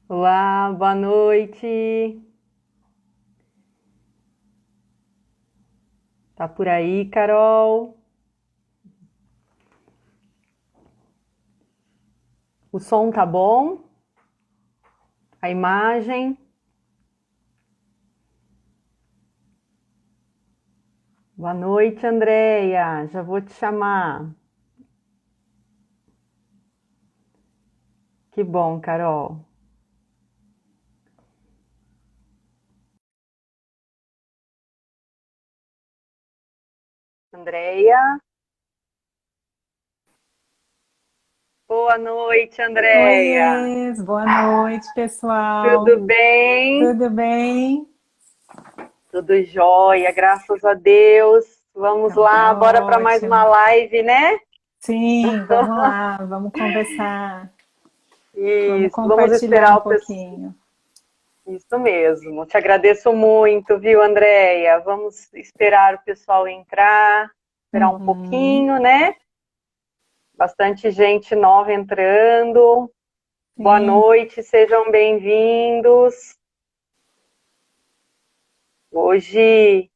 Olá, boa noite. Tá por aí, Carol? O som tá bom? A imagem? Boa noite, Andréia. Já vou te chamar. Que bom, Carol. Andréia? Boa noite, Andréia. Oiê, boa noite, pessoal. Tudo bem? Tudo bem? Tudo jóia, graças a Deus. Vamos Então, lá, tá bora para mais uma ótimo. live, né? Sim, vamos lá, vamos conversar, vamos Isso, vamos compartilhar esperar um o pessoal. pouquinho. Isso mesmo. Te agradeço muito, viu, Andréia? Vamos esperar o pessoal entrar, esperar um Uhum, pouquinho, né? Bastante gente nova entrando. Boa sim, noite, sejam bem-vindos. Hoje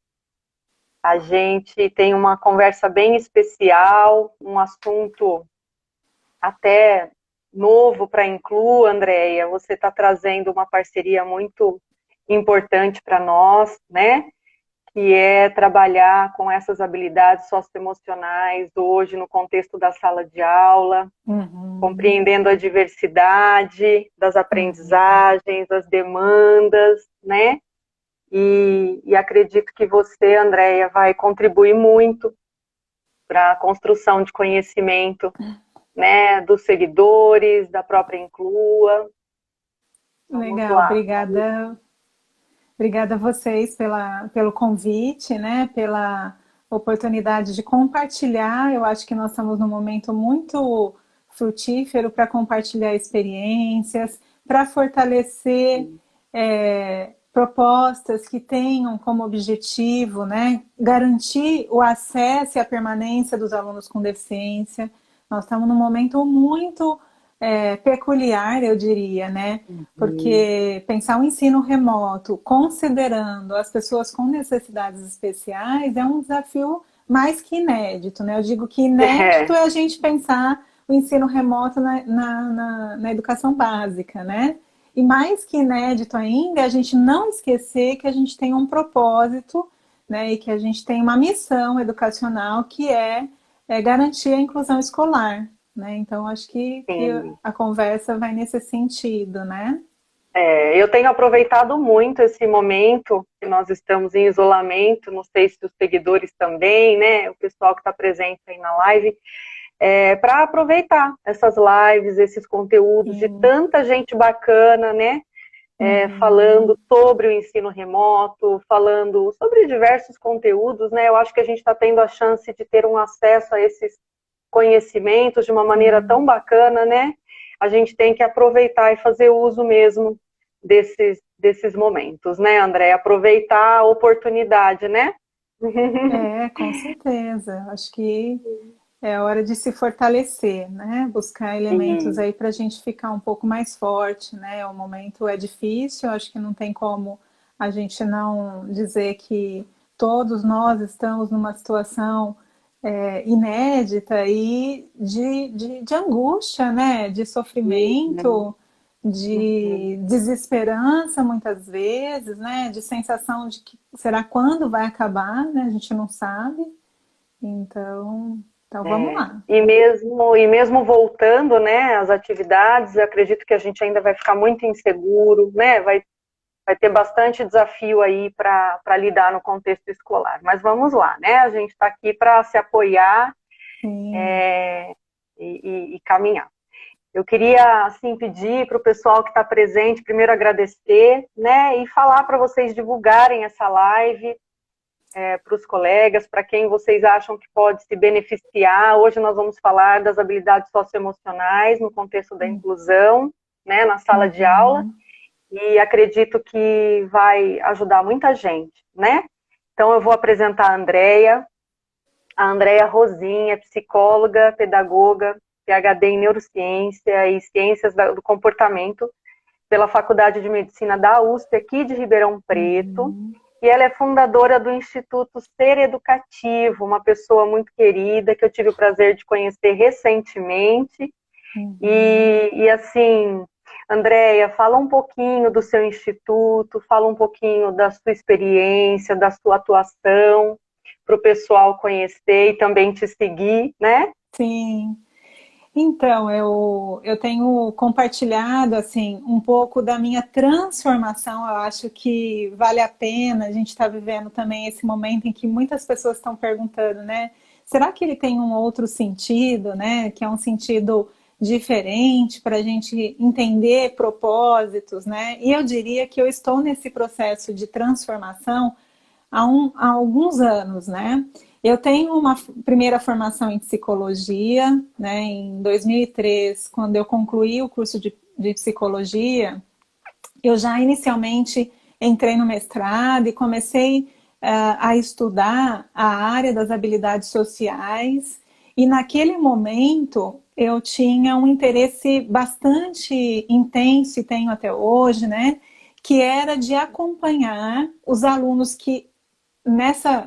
a gente tem uma conversa bem especial, um assunto até novo para Inclu, Andréia. Você está trazendo uma parceria muito importante para nós, né? Que é trabalhar com essas habilidades socioemocionais hoje no contexto da sala de aula, uhum, compreendendo a diversidade das uhum. aprendizagens, as demandas, né? E acredito que você, Andréia, vai contribuir muito para a construção de conhecimento, né, dos seguidores, da própria Inclua. Vamos Legal, lá. obrigada, obrigada a vocês pelo convite, né? Pela oportunidade de compartilhar. Eu acho que nós estamos num momento muito frutífero para compartilhar experiências, para fortalecer propostas que tenham como objetivo, né, garantir o acesso e a permanência dos alunos com deficiência. Nós estamos num momento muito peculiar, eu diria, né? Uhum. Porque pensar o ensino remoto, considerando as pessoas com necessidades especiais, é um desafio mais que inédito, né? Eu digo que inédito É, é a gente pensar o ensino remoto na educação básica, né? E mais que inédito ainda é a gente não esquecer que a gente tem um propósito, né? E que a gente tem uma missão educacional que é garantir a inclusão escolar, né? Então, acho que sim. a conversa vai nesse sentido, né? Eu tenho aproveitado muito esse momento que nós estamos em isolamento, não sei se os seguidores também, né? O pessoal que está presente aí na live, para aproveitar essas lives, esses conteúdos de Sim. tanta gente bacana, né? Uhum. Falando sobre o ensino remoto, falando sobre diversos conteúdos, né? Eu acho que a gente está tendo a chance de ter um acesso a esses conhecimentos de uma maneira tão Sim. bacana, né? A gente tem que aproveitar e fazer uso mesmo desses momentos, né, André? Aproveitar a oportunidade, né? É, com certeza. Acho que é hora de se fortalecer, né? Buscar elementos E aí para a gente ficar um pouco mais forte, né? O momento é difícil, acho que não tem como a gente não dizer que todos nós estamos numa situação inédita e de angústia, né? De sofrimento, de desesperança muitas vezes, né? De sensação de que será quando vai acabar, né? A gente não sabe. Então vamos lá. e mesmo voltando, né, às atividades, eu acredito que a gente ainda vai ficar muito inseguro, né? Vai ter bastante desafio aí para lidar no contexto escolar. Mas vamos lá, né? A gente está aqui para se apoiar Sim. é, e caminhar. Eu queria, assim, pedir para o pessoal que está presente, primeiro agradecer, né, e falar para vocês divulgarem essa live para os colegas, para quem vocês acham que pode se beneficiar. Hoje nós vamos falar das habilidades socioemocionais no contexto da inclusão, né, na sala de aula, Uhum. e acredito que vai ajudar muita gente, né? Então eu vou apresentar a Andrea Rosinha, psicóloga, pedagoga, PhD em neurociência e ciências do comportamento. pela Faculdade de Medicina da USP, aqui de Ribeirão Preto. Uhum. E ela é fundadora do Instituto Ser Educativo, uma pessoa muito querida, que eu tive o prazer de conhecer recentemente. Uhum. E assim, Andréia, fala um pouquinho do seu instituto, fala um pouquinho da sua experiência, da sua atuação, para o pessoal conhecer e também te seguir, né? Sim. Então, eu tenho compartilhado assim um pouco da minha transformação. Eu acho que vale a pena. A gente está vivendo também esse momento em que muitas pessoas estão perguntando, né? Será que ele tem um outro sentido, né? Que é um sentido diferente para a gente entender propósitos, né? E eu diria que eu estou nesse processo de transformação há alguns anos, né? Eu tenho uma primeira formação em psicologia, né? Em 2003, quando eu concluí o curso de psicologia, eu já inicialmente entrei no mestrado e comecei a estudar a área das habilidades sociais. E naquele momento eu tinha um interesse bastante intenso, e tenho até hoje, né? Que era de acompanhar os alunos que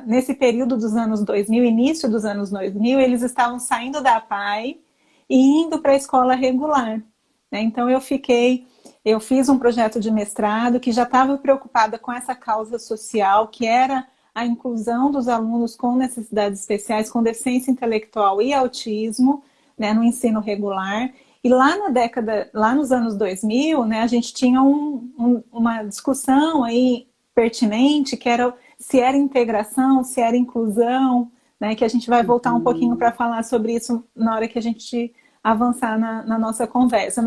nesse período dos anos 2000, início dos anos 2000, eles estavam saindo da PAI e indo para a escola regular. Né? Então eu fiz um projeto de mestrado que já estava preocupada com essa causa social, que era a inclusão dos alunos com necessidades especiais, com deficiência intelectual e autismo, né, no ensino regular. E lá nos anos 2000, né, a gente tinha uma discussão aí pertinente, que era se era integração, se era inclusão, né, que a gente vai voltar um pouquinho para falar sobre isso na hora que a gente avançar na nossa conversa.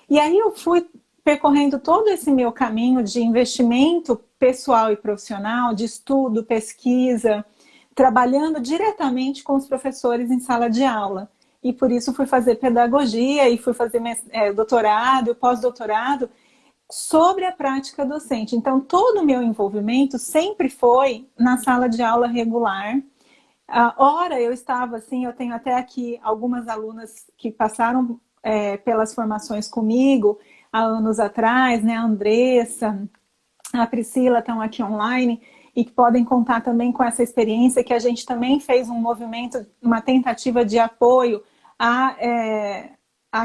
E aí eu fui percorrendo todo esse meu caminho de investimento pessoal e profissional, de estudo, pesquisa, trabalhando diretamente com os professores em sala de aula. E por isso fui fazer pedagogia e fui fazer doutorado, pós-doutorado, sobre a prática docente. Então, todo o meu envolvimento sempre foi na sala de aula regular. Ora, eu estava assim, eu tenho até aqui algumas alunas que passaram pelas formações comigo há anos atrás, né? A Andressa, a Priscila estão aqui online e que podem contar também com essa experiência, que a gente também fez um movimento, uma tentativa de apoio à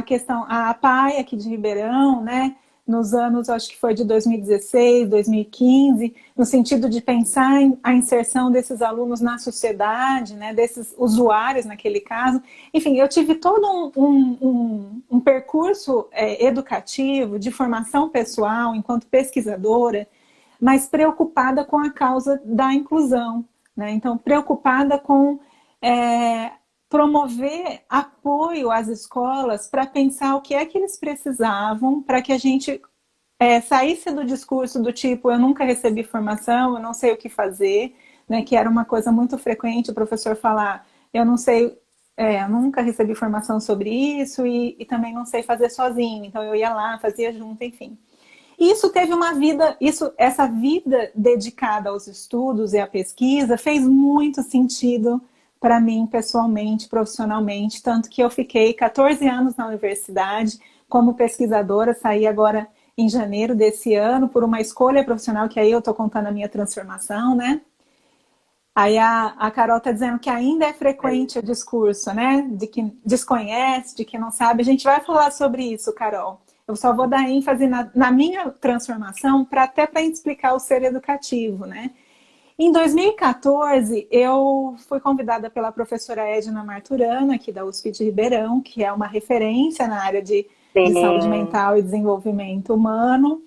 questão, à PAI aqui de Ribeirão, né? Nos anos, acho que foi de 2016, 2015, no sentido de pensar a inserção desses alunos na sociedade, né, desses usuários naquele caso. Enfim, eu tive todo um percurso educativo, de formação pessoal, enquanto pesquisadora, mas preocupada com a causa da inclusão, né? Então, preocupada com promover apoio às escolas para pensar o que é que eles precisavam para que a gente saísse do discurso do tipo eu nunca recebi formação, eu não sei o que fazer, né, que era uma coisa muito frequente o professor falar eu não sei, eu nunca recebi formação sobre isso e também não sei fazer sozinho, então eu ia lá, fazia junto, enfim. Isso teve uma vida, essa vida dedicada aos estudos e à pesquisa fez muito sentido para mim, pessoalmente, profissionalmente, tanto que eu fiquei 14 anos na universidade como pesquisadora, saí agora em janeiro desse ano por uma escolha profissional, que aí eu estou contando a minha transformação, né? Aí a Carol está dizendo que ainda é frequente o discurso, né? De que desconhece, de que não sabe. A gente vai falar sobre isso, Carol. Eu só vou dar ênfase na minha transformação até para explicar o ser educativo, né? Em 2014, eu fui convidada pela professora Edna Marturano, aqui da USP de Ribeirão, que é uma referência na área de saúde mental e desenvolvimento humano,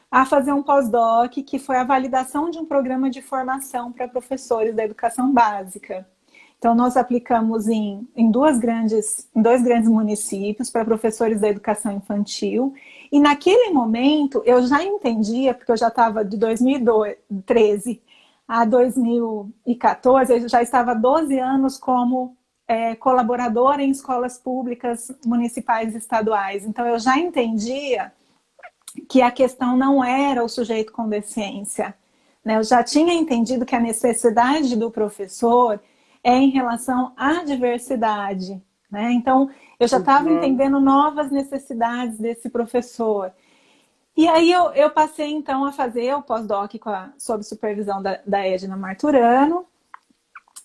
a fazer um pós-doc, que foi a validação de um programa de formação para professores da educação básica. Então, nós aplicamos em dois grandes municípios para professores da educação infantil. E naquele momento, eu já entendia, porque eu já estava de 2013 a 2014, eu já estava há 12 anos como colaboradora em escolas públicas municipais e estaduais. Então, eu já entendia que a questão não era o sujeito com deficiência. Né? Eu já tinha entendido que a necessidade do professor é em relação à diversidade. Né? Então, eu já estava entendendo novas necessidades desse professor. E aí eu passei então a fazer o pós-doc sob supervisão da Edna Marturano,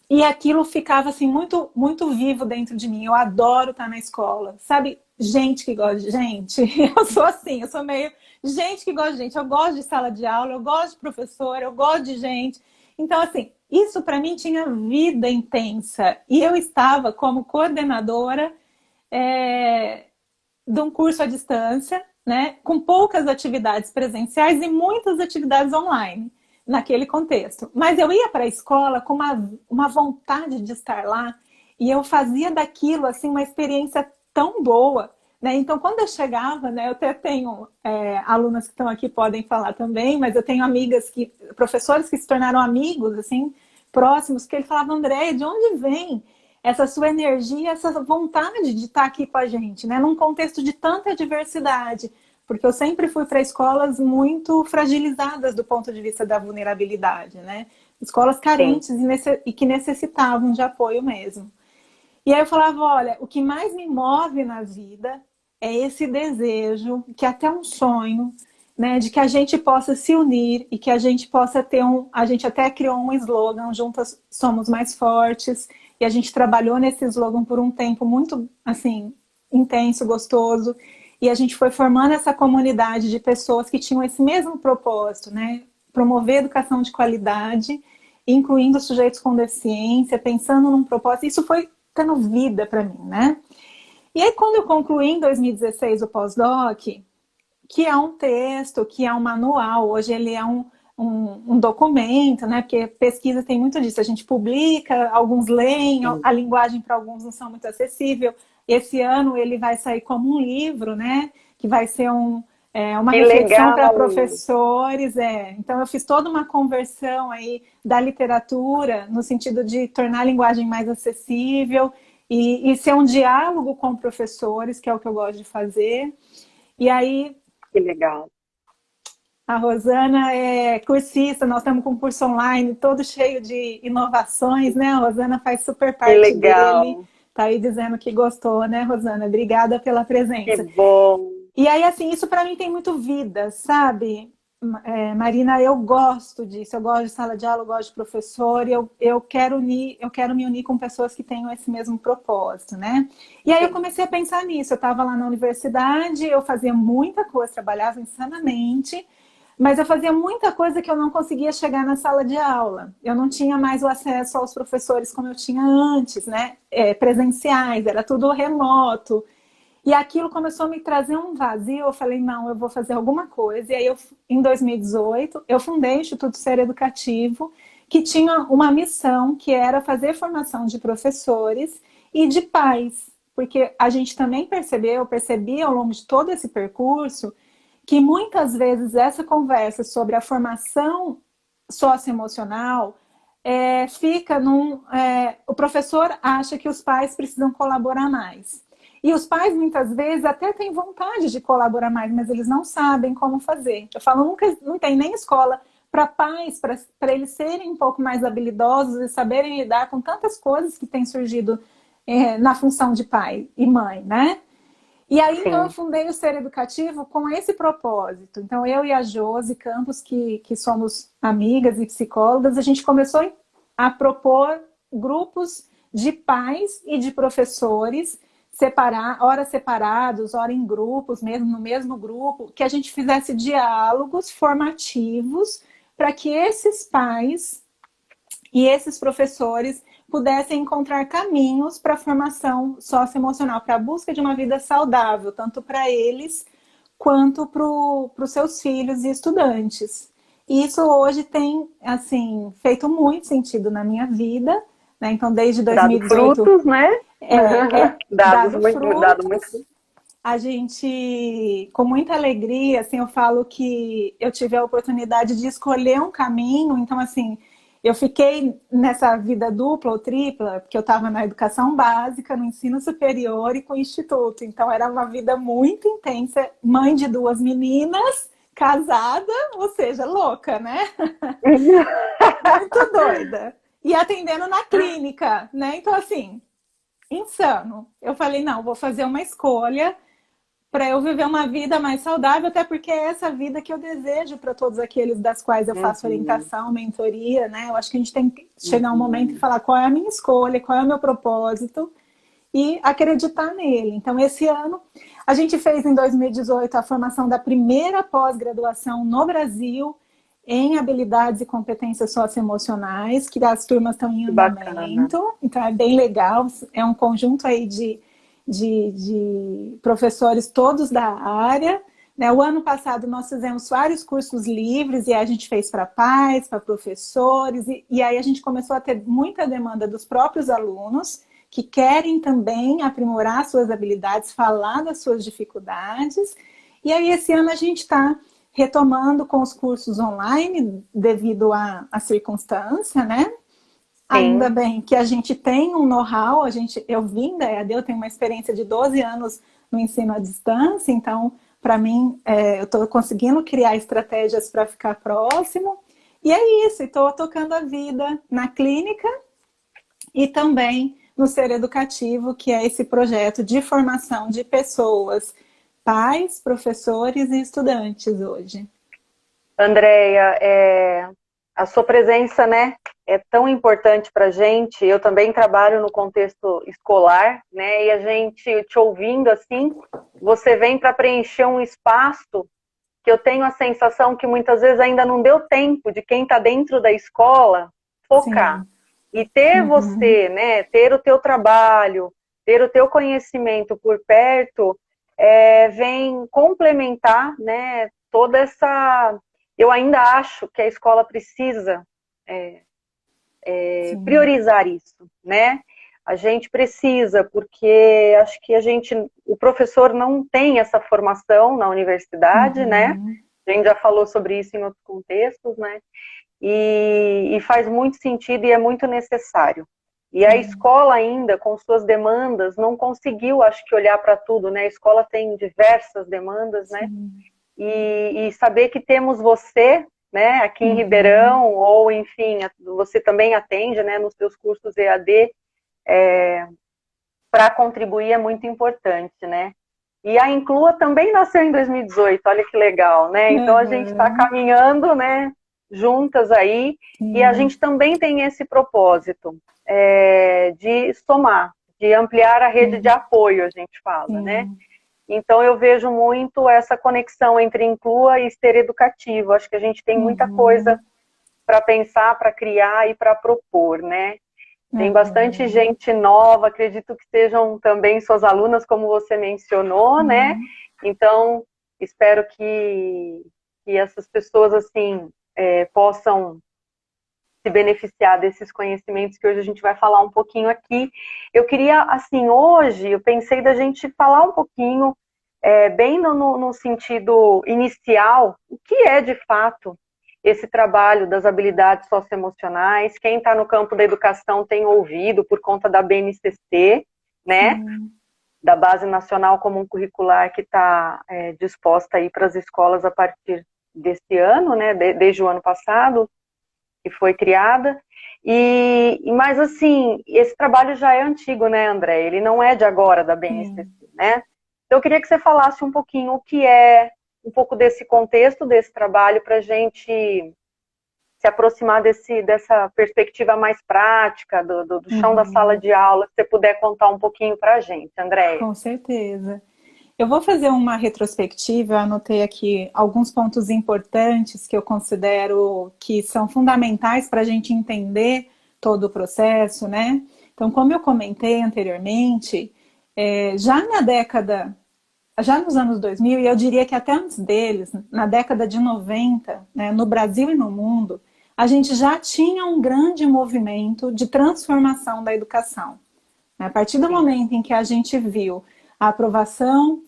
e aquilo ficava assim muito muito vivo dentro de mim. Eu adoro estar na escola, sabe? Gente que gosta de gente. Eu sou assim, eu sou meio gente que gosta de gente. Eu gosto de sala de aula, eu gosto de professor, eu gosto de gente. Então assim, isso para mim tinha vida intensa. E eu estava como coordenadora é, de um curso à distância, né, com poucas atividades presenciais e muitas atividades online, naquele contexto. Mas eu ia para a escola com uma vontade de estar lá e eu fazia daquilo assim uma experiência tão boa. Né? Então, quando eu chegava, né, eu até tenho alunas que estão aqui podem falar também, mas eu tenho amigas professores que se tornaram amigos, assim, próximos, que ele falava, André, de onde vem essa sua energia, essa vontade de estar aqui com a gente, né? Num contexto de tanta diversidade, porque eu sempre fui para escolas muito fragilizadas do ponto de vista da vulnerabilidade, né? Escolas Sim. carentes e que necessitavam de apoio mesmo. E aí eu falava, olha, o que mais me move na vida é esse desejo, que é até um sonho, né, de que a gente possa se unir e que a gente possa ter a gente até criou um slogan, juntas somos mais fortes, e a gente trabalhou nesse slogan por um tempo muito, assim, intenso, gostoso, e a gente foi formando essa comunidade de pessoas que tinham esse mesmo propósito, né, promover educação de qualidade, incluindo sujeitos com deficiência, pensando num propósito. Isso foi tendo vida para mim, né? E aí, quando eu concluí em 2016 o pós-doc, que é um texto, que é um manual, hoje ele é um documento, né? Porque pesquisa tem muito disso. A gente publica, alguns leem, Sim. a linguagem para alguns não são muito acessível. Esse ano ele vai sair como um livro, né? Que vai ser uma Que reflexão para legal! professores. Então eu fiz toda uma conversão aí da literatura, no sentido de tornar a linguagem mais acessível e ser um diálogo com professores, que é o que eu gosto de fazer. E aí Que legal! a Rosana é cursista, nós estamos com um curso online todo cheio de inovações, né? A Rosana faz super Que parte dele, legal! tá aí dizendo que gostou, né, Rosana? Obrigada pela Que presença. bom! E aí, assim, isso para mim tem muito vida, sabe? Marina, eu gosto disso, eu gosto de sala de aula, eu gosto de professor, e eu quero me unir com pessoas que tenham esse mesmo propósito, né? E aí eu Sim. comecei a pensar nisso, eu estava lá na universidade, eu fazia muita coisa, trabalhava insanamente, mas eu fazia muita coisa que eu não conseguia chegar na sala de aula. Eu não tinha mais o acesso aos professores como eu tinha antes, né? Presenciais, era tudo remoto. E aquilo começou a me trazer um vazio. Eu falei, não, eu vou fazer alguma coisa. E aí, em 2018, eu fundei o Instituto Ser Educativo, que tinha uma missão que era fazer formação de professores e de pais. Porque a gente também eu percebi ao longo de todo esse percurso, que muitas vezes essa conversa sobre a formação socioemocional fica o professor acha que os pais precisam colaborar mais. E os pais, muitas vezes, até têm vontade de colaborar mais, mas eles não sabem como fazer. Eu falo, nunca, não tem nem escola para pais, para eles serem um pouco mais habilidosos e saberem lidar com tantas coisas que têm surgido na função de pai e mãe, né? E aí, então, eu Sim. fundei o Ser Educativo com esse propósito. Então, eu e a Josi Campos, que somos amigas e psicólogas, a gente começou a propor grupos de pais e de professores, horas separados, hora em grupos, mesmo no mesmo grupo, que a gente fizesse diálogos formativos para que esses pais e esses professores pudessem encontrar caminhos para a formação socioemocional, para a busca de uma vida saudável, tanto para eles quanto para os seus filhos e estudantes. E isso hoje tem, assim, feito muito sentido na minha vida, né? Então, desde Dado 2018, frutos, né? dado Dado muito. frutos, a gente, com muita alegria, assim, eu falo que eu tive a oportunidade de escolher um caminho, então, assim, eu fiquei nessa vida dupla ou tripla, porque eu estava na educação básica, no ensino superior e com o instituto. Então, era uma vida muito intensa, mãe de duas meninas, casada, ou seja, louca, né? Muito doida. E atendendo na clínica, né? Então, assim, insano. Eu falei, não, vou fazer uma escolha para eu viver uma vida mais saudável, até porque é essa vida que eu desejo para todos aqueles das quais eu faço Uhum, orientação, mentoria, né? Eu acho que a gente tem que chegar um momento e uhum. falar qual é a minha escolha, qual é o meu propósito e acreditar nele. Então, esse ano, a gente fez em 2018 a formação da primeira pós-graduação no Brasil em habilidades e competências socioemocionais, que as turmas estão em Que bacana. andamento, então é bem legal, é um conjunto aí de professores todos da área. Né? O ano passado nós fizemos vários cursos livres e a gente fez para pais, para professores, e aí a gente começou a ter muita demanda dos próprios alunos, que querem também aprimorar suas habilidades, falar das suas dificuldades. E aí esse ano a gente está retomando com os cursos online devido à circunstância, né? Ainda Sim, bem que a gente tem um know-how, eu vim da EAD, eu tenho uma experiência de 12 anos no ensino à distância, então, para mim, eu estou conseguindo criar estratégias para ficar próximo. E é isso, estou tocando a vida na clínica e também no Ser Educativo, que é esse projeto de formação de pessoas, pais, professores e estudantes hoje. Andréia, a sua presença, né, é tão importante para a gente. Eu também trabalho no contexto escolar, né, e a gente te ouvindo assim, você vem para preencher um espaço que eu tenho a sensação que muitas vezes ainda não deu tempo de quem está dentro da escola focar. Sim. E ter Uhum. você, né, ter o teu trabalho, ter o teu conhecimento por perto, vem complementar, né, toda essa... Eu ainda acho que a escola precisa Sim. priorizar isso, né? A gente precisa, porque acho que o professor não tem essa formação na universidade, né? Uhum. A gente já falou sobre isso em outros contextos, né? E faz muito sentido e é muito necessário. E a Sim. escola ainda, com suas demandas, não conseguiu, acho que, olhar para tudo, né? A escola tem diversas demandas, né? Sim. E saber que temos você, né, aqui em Uhum. Ribeirão, ou enfim, você também atende, né, nos seus cursos EAD, para contribuir é muito importante, né? E a Inclua também nasceu em 2018, olha que legal, né? Então a gente está Uhum. caminhando, né, juntas aí, e a Sim. gente também tem esse propósito de somar, de ampliar a rede de Sim. apoio, a gente fala, né? Sim. Então eu vejo muito essa conexão entre Inclua e Ser Educativo. Acho que a gente tem muita coisa Uhum. para pensar, para criar e para propor, né? Tem bastante Uhum. gente nova, acredito que sejam também suas alunas, como você mencionou, né? Sim. Então, espero que essas pessoas, assim, possam se beneficiar desses conhecimentos que hoje a gente vai falar um pouquinho aqui. Eu queria, assim, hoje, eu pensei da gente falar um pouquinho, bem no sentido inicial, o que é, de fato, esse trabalho das habilidades socioemocionais. Quem está no campo da educação tem ouvido por conta da BNCC, né, Sim. da Base Nacional Comum Curricular, que está disposta aí para as escolas a partir desse ano, né, desde o ano passado, que foi criada. Mas assim, esse trabalho já é antigo, né, André? Ele não é de agora da BNCC, Sim. né? Então eu queria que você falasse um pouquinho o que é, um pouco desse contexto desse trabalho para a gente se aproximar dessa perspectiva mais prática, do chão da sala Uhum. de aula, se você puder contar um pouquinho para a gente, Andréia. Com certeza. Eu vou fazer uma retrospectiva, eu anotei aqui alguns pontos importantes que eu considero que são fundamentais para a gente entender todo o processo, né? Então, como eu comentei anteriormente, já na década, já nos anos 2000, e eu diria que até antes deles, na década de 90, né, no Brasil e no mundo, a gente já tinha um grande movimento de transformação da educação. A partir do Sim. momento em que a gente viu a aprovação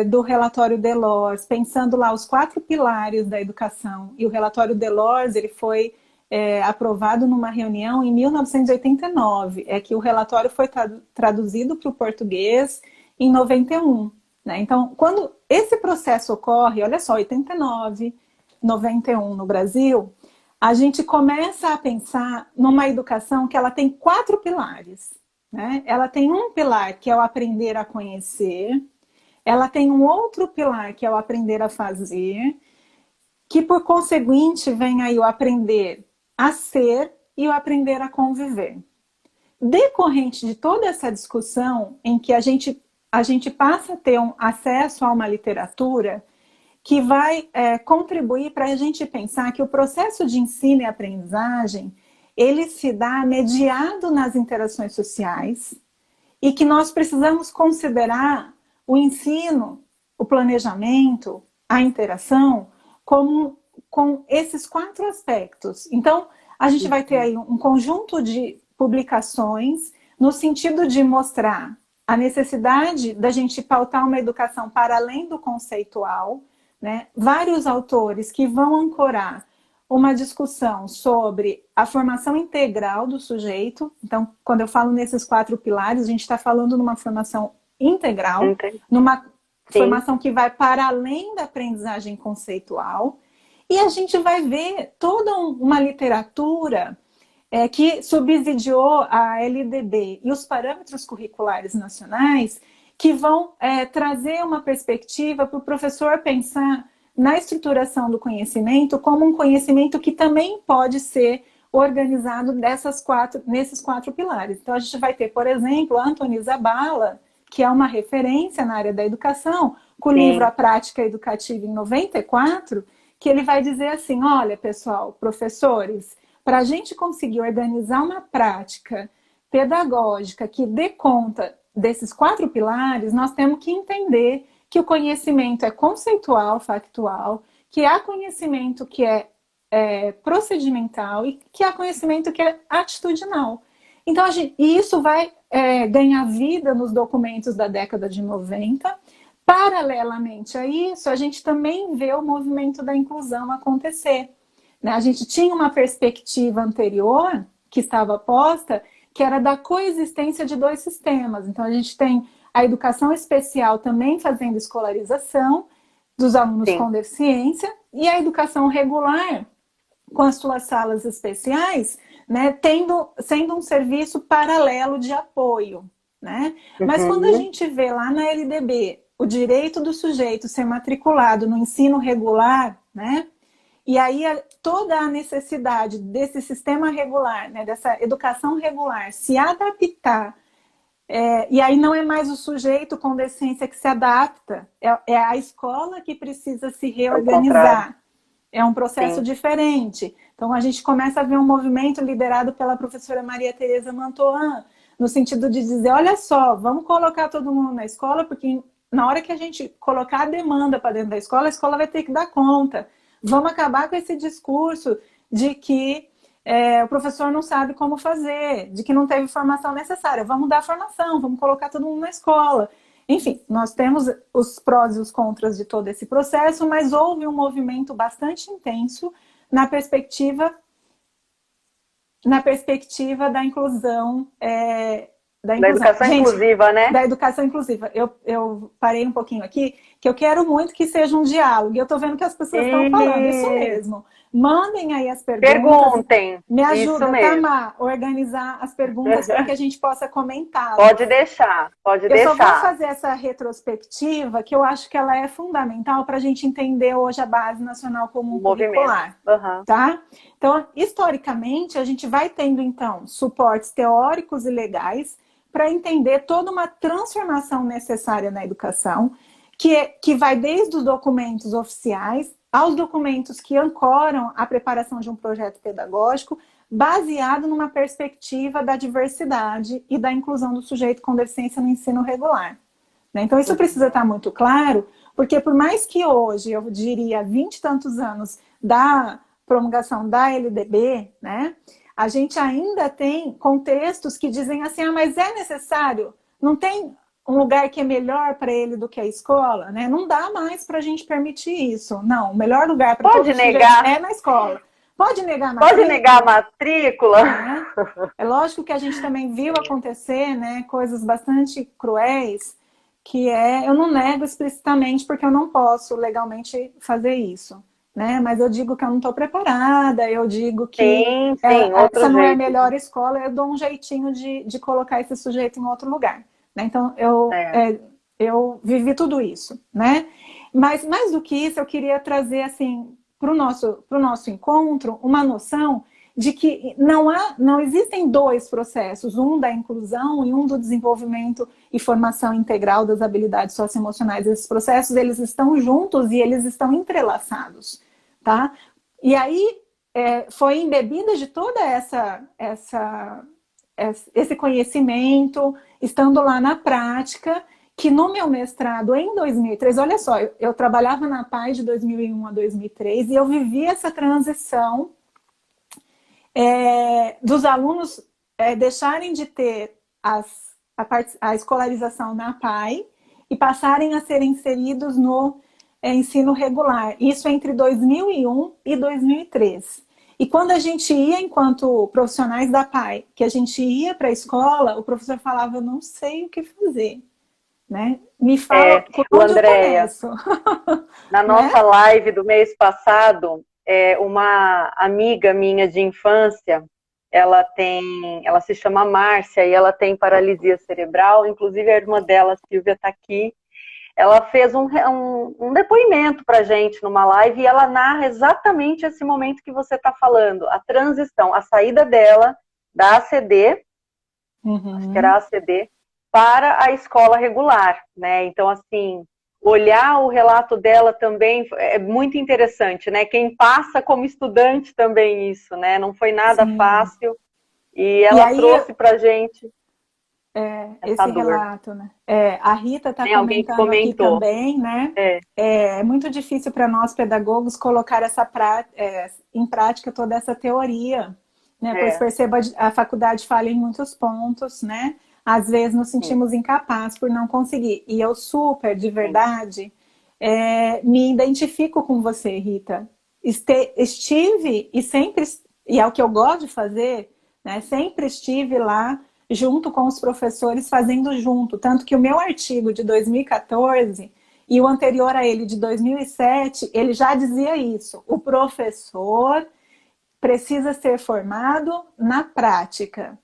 do relatório Delors, pensando lá os 4 pilares da educação, e o relatório Delors ele foi aprovado numa reunião em 1989, é que o relatório foi traduzido para o português em 91. Né? Então, quando esse processo ocorre, olha só, 89, 91 no Brasil, a gente começa a pensar numa educação que ela tem 4 pilares. Né? Ela tem um pilar que é o aprender a conhecer, ela tem um outro pilar, que é o aprender a fazer, que por conseguinte vem aí o aprender a ser e o aprender a conviver. Decorrente de toda essa discussão em que a gente passa a ter um acesso a uma literatura que vai contribuir para a gente pensar que o processo de ensino e aprendizagem ele se dá mediado nas interações sociais e que nós precisamos considerar o ensino, o planejamento, a interação com esses 4 aspectos. Então, a gente vai ter aí um conjunto de publicações no sentido de mostrar a necessidade da gente pautar uma educação para além do conceitual, né? Vários autores que vão ancorar uma discussão sobre a formação integral do sujeito. Então, quando eu falo nesses 4 pilares, a gente está falando numa formação integral, numa formação que vai para além da aprendizagem conceitual. E a gente vai ver toda uma literatura que subsidiou a LDB e os parâmetros curriculares nacionais que vão trazer uma perspectiva para o professor pensar na estruturação do conhecimento como um conhecimento que também pode ser organizado nesses 4 pilares. Então, a gente vai ter, por exemplo, Antoni Zabala, que é uma referência na área da educação, com o livro A Prática Educativa em 94, que ele vai dizer assim, olha, pessoal, professores, para a gente conseguir organizar uma prática pedagógica que dê conta desses 4 pilares, nós temos que entender que o conhecimento é conceitual, factual, que há conhecimento que é procedimental e que há conhecimento que é atitudinal. Então, e isso vai ganhar vida nos documentos da década de 90. Paralelamente a isso, a gente também vê o movimento da inclusão acontecer. Né? A gente tinha uma perspectiva anterior, que estava posta, que era da coexistência de 2 sistemas. Então, a gente tem a educação especial também fazendo escolarização dos alunos com deficiência e a educação regular com as suas salas especiais, né, sendo um serviço paralelo de apoio. Né? Mas quando a gente vê lá na LDB o direito do sujeito ser matriculado no ensino regular, né, e aí toda a necessidade desse sistema regular, né, dessa educação regular se adaptar, e aí não é mais o sujeito com deficiência que se adapta, é a escola que precisa se reorganizar. É um processo diferente. Então, a gente começa a ver um movimento liderado pela professora Maria Tereza Mantoan, no sentido de dizer, olha só, vamos colocar todo mundo na escola, porque na hora que a gente colocar a demanda para dentro da escola, a escola vai ter que dar conta. Vamos acabar com esse discurso de que o professor não sabe como fazer, de que não teve formação necessária. Vamos dar formação, vamos colocar todo mundo na escola. Enfim, nós temos os prós e os contras de todo esse processo, mas houve um movimento bastante intenso na perspectiva da inclusão. Da educação inclusiva, né? Da educação inclusiva. Eu parei um pouquinho aqui, que eu quero muito que seja um diálogo. E eu estou vendo que as pessoas estão falando, isso mesmo. Mandem aí as perguntas. Perguntem. Me ajuda, Tamar, a organizar as perguntas para que a gente possa comentar. Pode deixar, pode deixar. Eu só vou fazer essa retrospectiva, que eu acho que ela é fundamental para a gente entender hoje a Base Nacional Comum Curricular. Tá? Então, historicamente, a gente vai tendo, então, suportes teóricos e legais para entender toda uma transformação necessária na educação, que vai desde os documentos oficiais aos documentos que ancoram a preparação de um projeto pedagógico baseado numa perspectiva da diversidade e da inclusão do sujeito com deficiência no ensino regular. Né? Então, isso precisa estar muito claro, porque por mais que hoje, eu diria, 20 e tantos anos da promulgação da LDB, né, a gente ainda tem contextos que dizem assim, mas é necessário, não tem um lugar que é melhor para ele do que a escola, né? Não dá mais para a gente permitir isso. Não, o melhor lugar para todo negar é na escola. Pode negar a matrícula. Pode negar a matrícula. Né? É lógico que a gente também viu acontecer, né, coisas bastante cruéis, que eu não nego explicitamente porque eu não posso legalmente fazer isso. Né? Mas eu digo que eu não estou preparada, eu digo que essa não é a melhor escola, eu dou um jeitinho de colocar esse sujeito em outro lugar. Né? Então, eu vivi tudo isso, né? Mas mais do que isso, eu queria trazer assim para o nosso encontro uma noção de que não existem dois processos, um da inclusão e um do desenvolvimento e formação integral das habilidades socioemocionais. Esses processos, eles estão juntos e eles estão entrelaçados, tá? E aí foi embebida de toda esse conhecimento, estando lá na prática, que no meu mestrado em 2003, olha só, eu trabalhava na PAI de 2001 a 2003 e eu vivi essa transição dos alunos deixarem de ter a escolarização na PAI e passarem a ser inseridos no ensino regular. Isso entre 2001 e 2003. E quando a gente ia, enquanto profissionais da PAI, que a gente ia para a escola, o professor falava, eu não sei o que fazer. Né? Me fala por onde Andréia, eu começo. na nossa live do mês passado, uma amiga minha de infância, ela se chama Márcia e ela tem paralisia cerebral, inclusive a irmã dela, Silvia, está aqui. Ela fez um depoimento para a gente numa live e ela narra exatamente esse momento que você está falando, a transição, a saída dela da ACD, acho que era a ACD, para a escola regular, né? Então, assim, olhar o relato dela também é muito interessante, né? Quem passa como estudante também isso, né? Não foi nada fácil e ela trouxe para a gente essa esse dor. Relato, né? A Rita está comentando aqui também, né? É muito difícil para nós pedagogos colocar em prática toda essa teoria, né? Pois perceba, a faculdade falha em muitos pontos, né? Às vezes nos sentimos incapazes por não conseguir. E eu super, de verdade, me identifico com você, Rita. Estive e sempre, e é o que eu gosto de fazer, né? Sempre estive lá junto com os professores, fazendo junto. Tanto que o meu artigo de 2014 e o anterior a ele, de 2007, ele já dizia isso. O professor precisa ser formado na prática.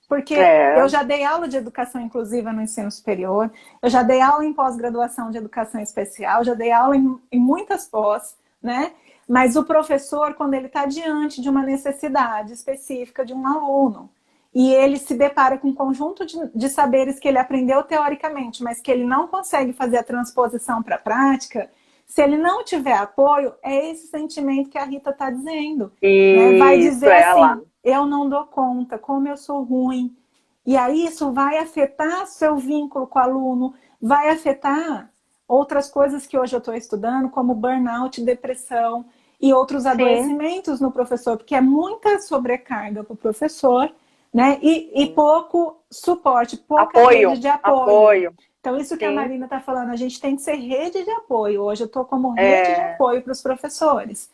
Porque eu já dei aula de educação inclusiva no ensino superior, eu já dei aula em pós-graduação de educação especial, já dei aula em muitas pós, né? Mas o professor, quando ele está diante de uma necessidade específica de um aluno, e ele se depara com um conjunto de saberes que ele aprendeu teoricamente, mas que ele não consegue fazer a transposição para a prática, se ele não tiver apoio, é esse sentimento que a Rita está dizendo. Né? Vai dizer assim, eu não dou conta, como eu sou ruim. E aí isso vai afetar seu vínculo com o aluno, vai afetar outras coisas que hoje eu estou estudando, como burnout, depressão e outros adoecimentos no professor, porque é muita sobrecarga para o professor, né? E pouco suporte, pouca rede de apoio. Então, isso que a Marina está falando, a gente tem que ser rede de apoio. Hoje eu estou como rede de apoio para os professores.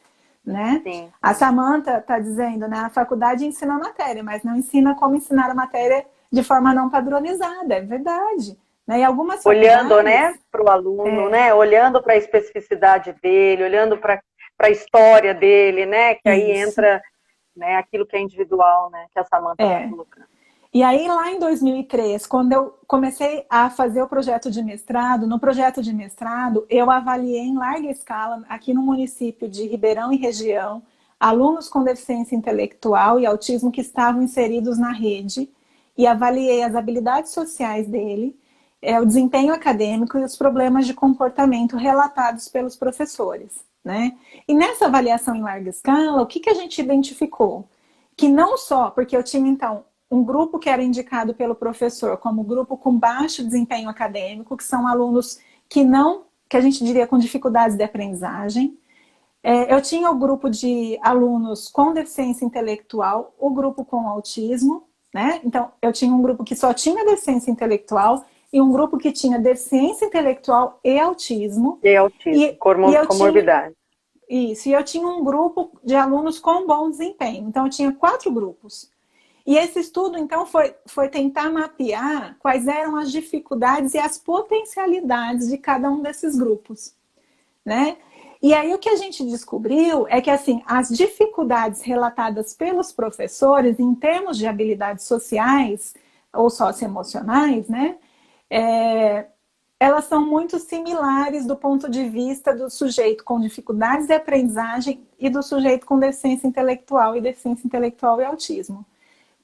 Né? A Samantha está dizendo, né? A faculdade ensina a matéria, mas não ensina como ensinar a matéria de forma não padronizada. É verdade. Né? E algumas olhando, né, para o aluno, né? Olhando para a especificidade dele, olhando para a história dele, né? Que aí entra... né, aquilo que é individual, né, que a Samantha está colocando. E aí, lá em 2003, quando eu comecei a fazer o projeto de mestrado, no projeto de mestrado, eu avaliei em larga escala, aqui no município de Ribeirão e região, alunos com deficiência intelectual e autismo que estavam inseridos na rede, e avaliei as habilidades sociais dele, o desempenho acadêmico e os problemas de comportamento relatados pelos professores. Né? E nessa avaliação em larga escala, o que a gente identificou? Que não só, porque eu tinha então um grupo que era indicado pelo professor como grupo com baixo desempenho acadêmico, que são alunos que a gente diria com dificuldades de aprendizagem. Eu tinha o grupo de alunos com deficiência intelectual, o grupo com autismo, né? Então eu tinha um grupo que só tinha deficiência intelectual e um grupo que tinha deficiência intelectual e autismo. Comorbidade. Isso, e eu tinha um grupo de alunos com bom desempenho. Então, eu tinha 4 grupos. E esse estudo, então, foi tentar mapear quais eram as dificuldades e as potencialidades de cada um desses grupos. Né? E aí, o que a gente descobriu é que, assim, as dificuldades relatadas pelos professores em termos de habilidades sociais ou socioemocionais, né? elas são muito similares do ponto de vista do sujeito com dificuldades de aprendizagem e do sujeito com deficiência intelectual e autismo,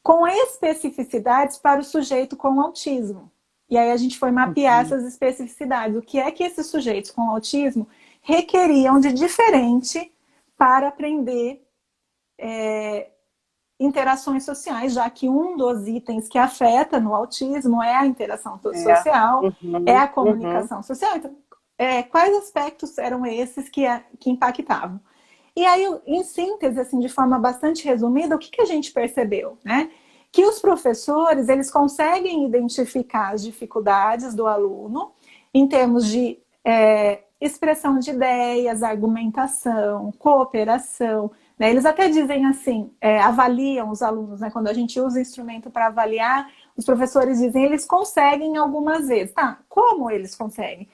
com especificidades para o sujeito com autismo. E aí a gente foi mapear essas especificidades. O que é que esses sujeitos com autismo requeriam de diferente para aprender interações sociais, já que um dos itens que afeta no autismo é a interação social, é a comunicação social. Então, quais aspectos eram esses que impactavam? E aí, em síntese, assim, de forma bastante resumida, o que a gente percebeu, né? Que os professores, eles conseguem identificar as dificuldades do aluno em termos de expressão de ideias, argumentação, cooperação, né? Eles até dizem assim, avaliam os alunos, né? Quando a gente usa instrumento para avaliar, os professores dizem, eles conseguem algumas vezes. Tá, como eles conseguem?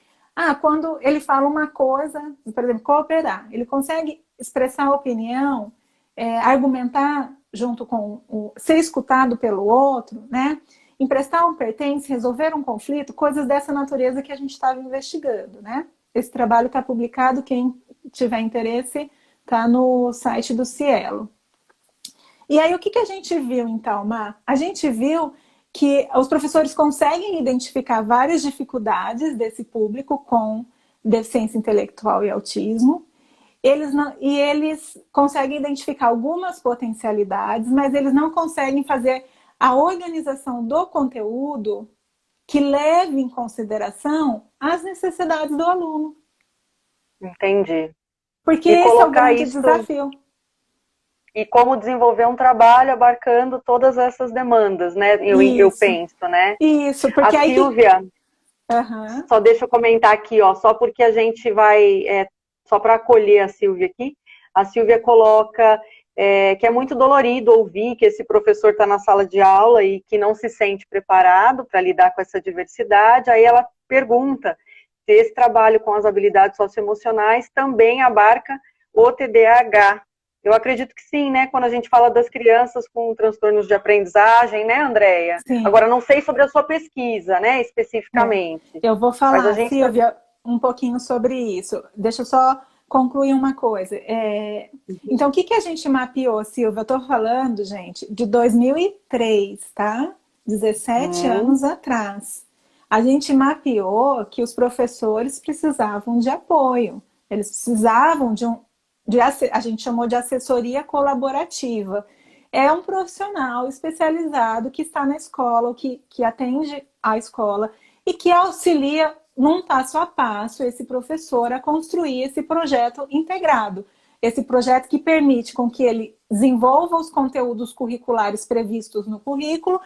Quando ele fala uma coisa, por exemplo, cooperar, ele consegue expressar opinião, argumentar junto com ser escutado pelo outro, né? Emprestar um pertence, resolver um conflito, coisas dessa natureza que a gente estava investigando, né? Esse trabalho está publicado, quem tiver interesse está no site do Cielo. E aí o que a gente viu então, Má? A gente viu que os professores conseguem identificar várias dificuldades desse público com deficiência intelectual e autismo. Eles conseguem identificar algumas potencialidades, mas eles não conseguem fazer a organização do conteúdo que leve em consideração as necessidades do aluno. Entendi. Porque esse é o grande desafio. E como desenvolver um trabalho abarcando todas essas demandas, né? Eu penso, né? Isso, porque a Silvia, só deixa eu comentar aqui, ó, só porque a gente vai, só para acolher a Silvia aqui, a Silvia coloca que é muito dolorido ouvir que esse professor está na sala de aula e que não se sente preparado para lidar com essa diversidade. Aí ela pergunta se esse trabalho com as habilidades socioemocionais também abarca o TDAH. Eu acredito que sim, né? Quando a gente fala das crianças com transtornos de aprendizagem, né, Andréia? Sim. Agora, não sei sobre a sua pesquisa, né, especificamente. Eu vou falar, Silvia, um pouquinho sobre isso. Deixa eu só concluir uma coisa. Então, o que a gente mapeou, Silvia? Eu estou falando, gente, de 2003, tá? 17 anos atrás. A gente mapeou que os professores precisavam de apoio. Eles precisavam a gente chamou de assessoria colaborativa. É um profissional especializado que está na escola, que atende a escola e que auxilia num passo a passo esse professor a construir esse projeto integrado. Esse projeto que permite com que ele desenvolva os conteúdos curriculares previstos no currículo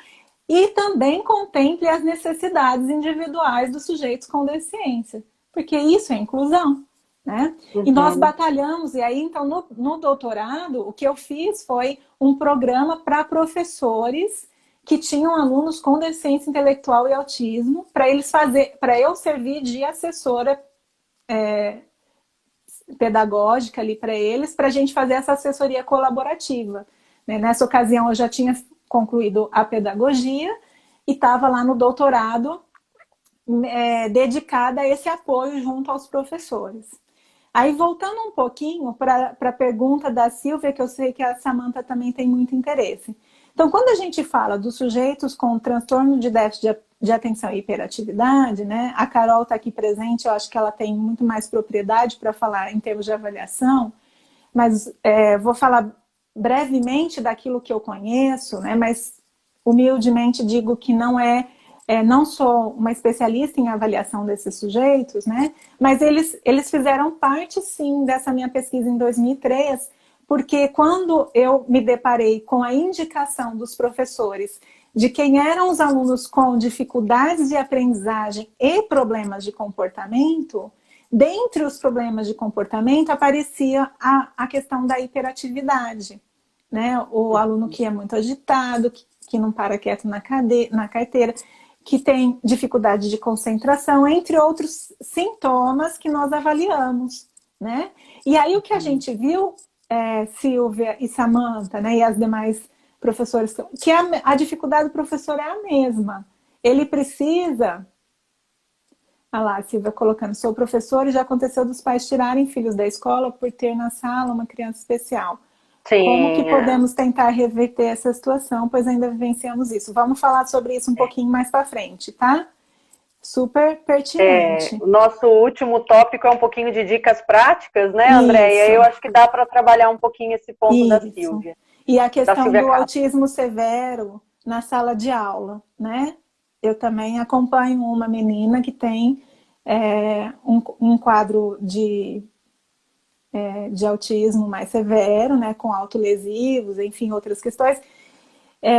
e também contemple as necessidades individuais dos sujeitos com deficiência. Porque isso é inclusão. Né? E nós batalhamos, e aí então no doutorado o que eu fiz foi um programa para professores que tinham alunos com deficiência intelectual e autismo, para eu servir de assessora pedagógica ali para eles, para a gente fazer essa assessoria colaborativa. Né? Nessa ocasião eu já tinha concluído a pedagogia e estava lá no doutorado dedicada a esse apoio junto aos professores. Aí, voltando um pouquinho para a pergunta da Silvia, que eu sei que a Samantha também tem muito interesse. Então, quando a gente fala dos sujeitos com transtorno de déficit de atenção e hiperatividade, né? A Carol está aqui presente, eu acho que ela tem muito mais propriedade para falar em termos de avaliação, mas vou falar brevemente daquilo que eu conheço, né? Mas humildemente digo que não sou uma especialista em avaliação desses sujeitos, né? Mas eles fizeram parte, sim, dessa minha pesquisa em 2003, porque quando eu me deparei com a indicação dos professores de quem eram os alunos com dificuldades de aprendizagem e problemas de comportamento, dentre os problemas de comportamento aparecia a questão da hiperatividade, né? O aluno que é muito agitado, que não para quieto na carteira, que tem dificuldade de concentração, entre outros sintomas que nós avaliamos, né? E aí o que a gente viu, Silvia e Samantha, né, e as demais professores, que a dificuldade do professor é a mesma. Ele precisa Ah lá, a Silvia colocando, sou professora e já aconteceu dos pais tirarem filhos da escola por ter na sala uma criança especial. Como que Sim, podemos tentar reverter essa situação, pois ainda vivenciamos isso? Vamos falar sobre isso um pouquinho mais para frente, tá? Super pertinente. o nosso último tópico é um pouquinho de dicas práticas, né, Andréia? Eu Isso, acho que dá para trabalhar um pouquinho esse ponto isso. E a Da questão Silvia do Castro. autismo severo na sala de aula, né? Eu também acompanho uma menina que tem um quadro de autismo mais severo, né? Com autolesivos, enfim, outras questões.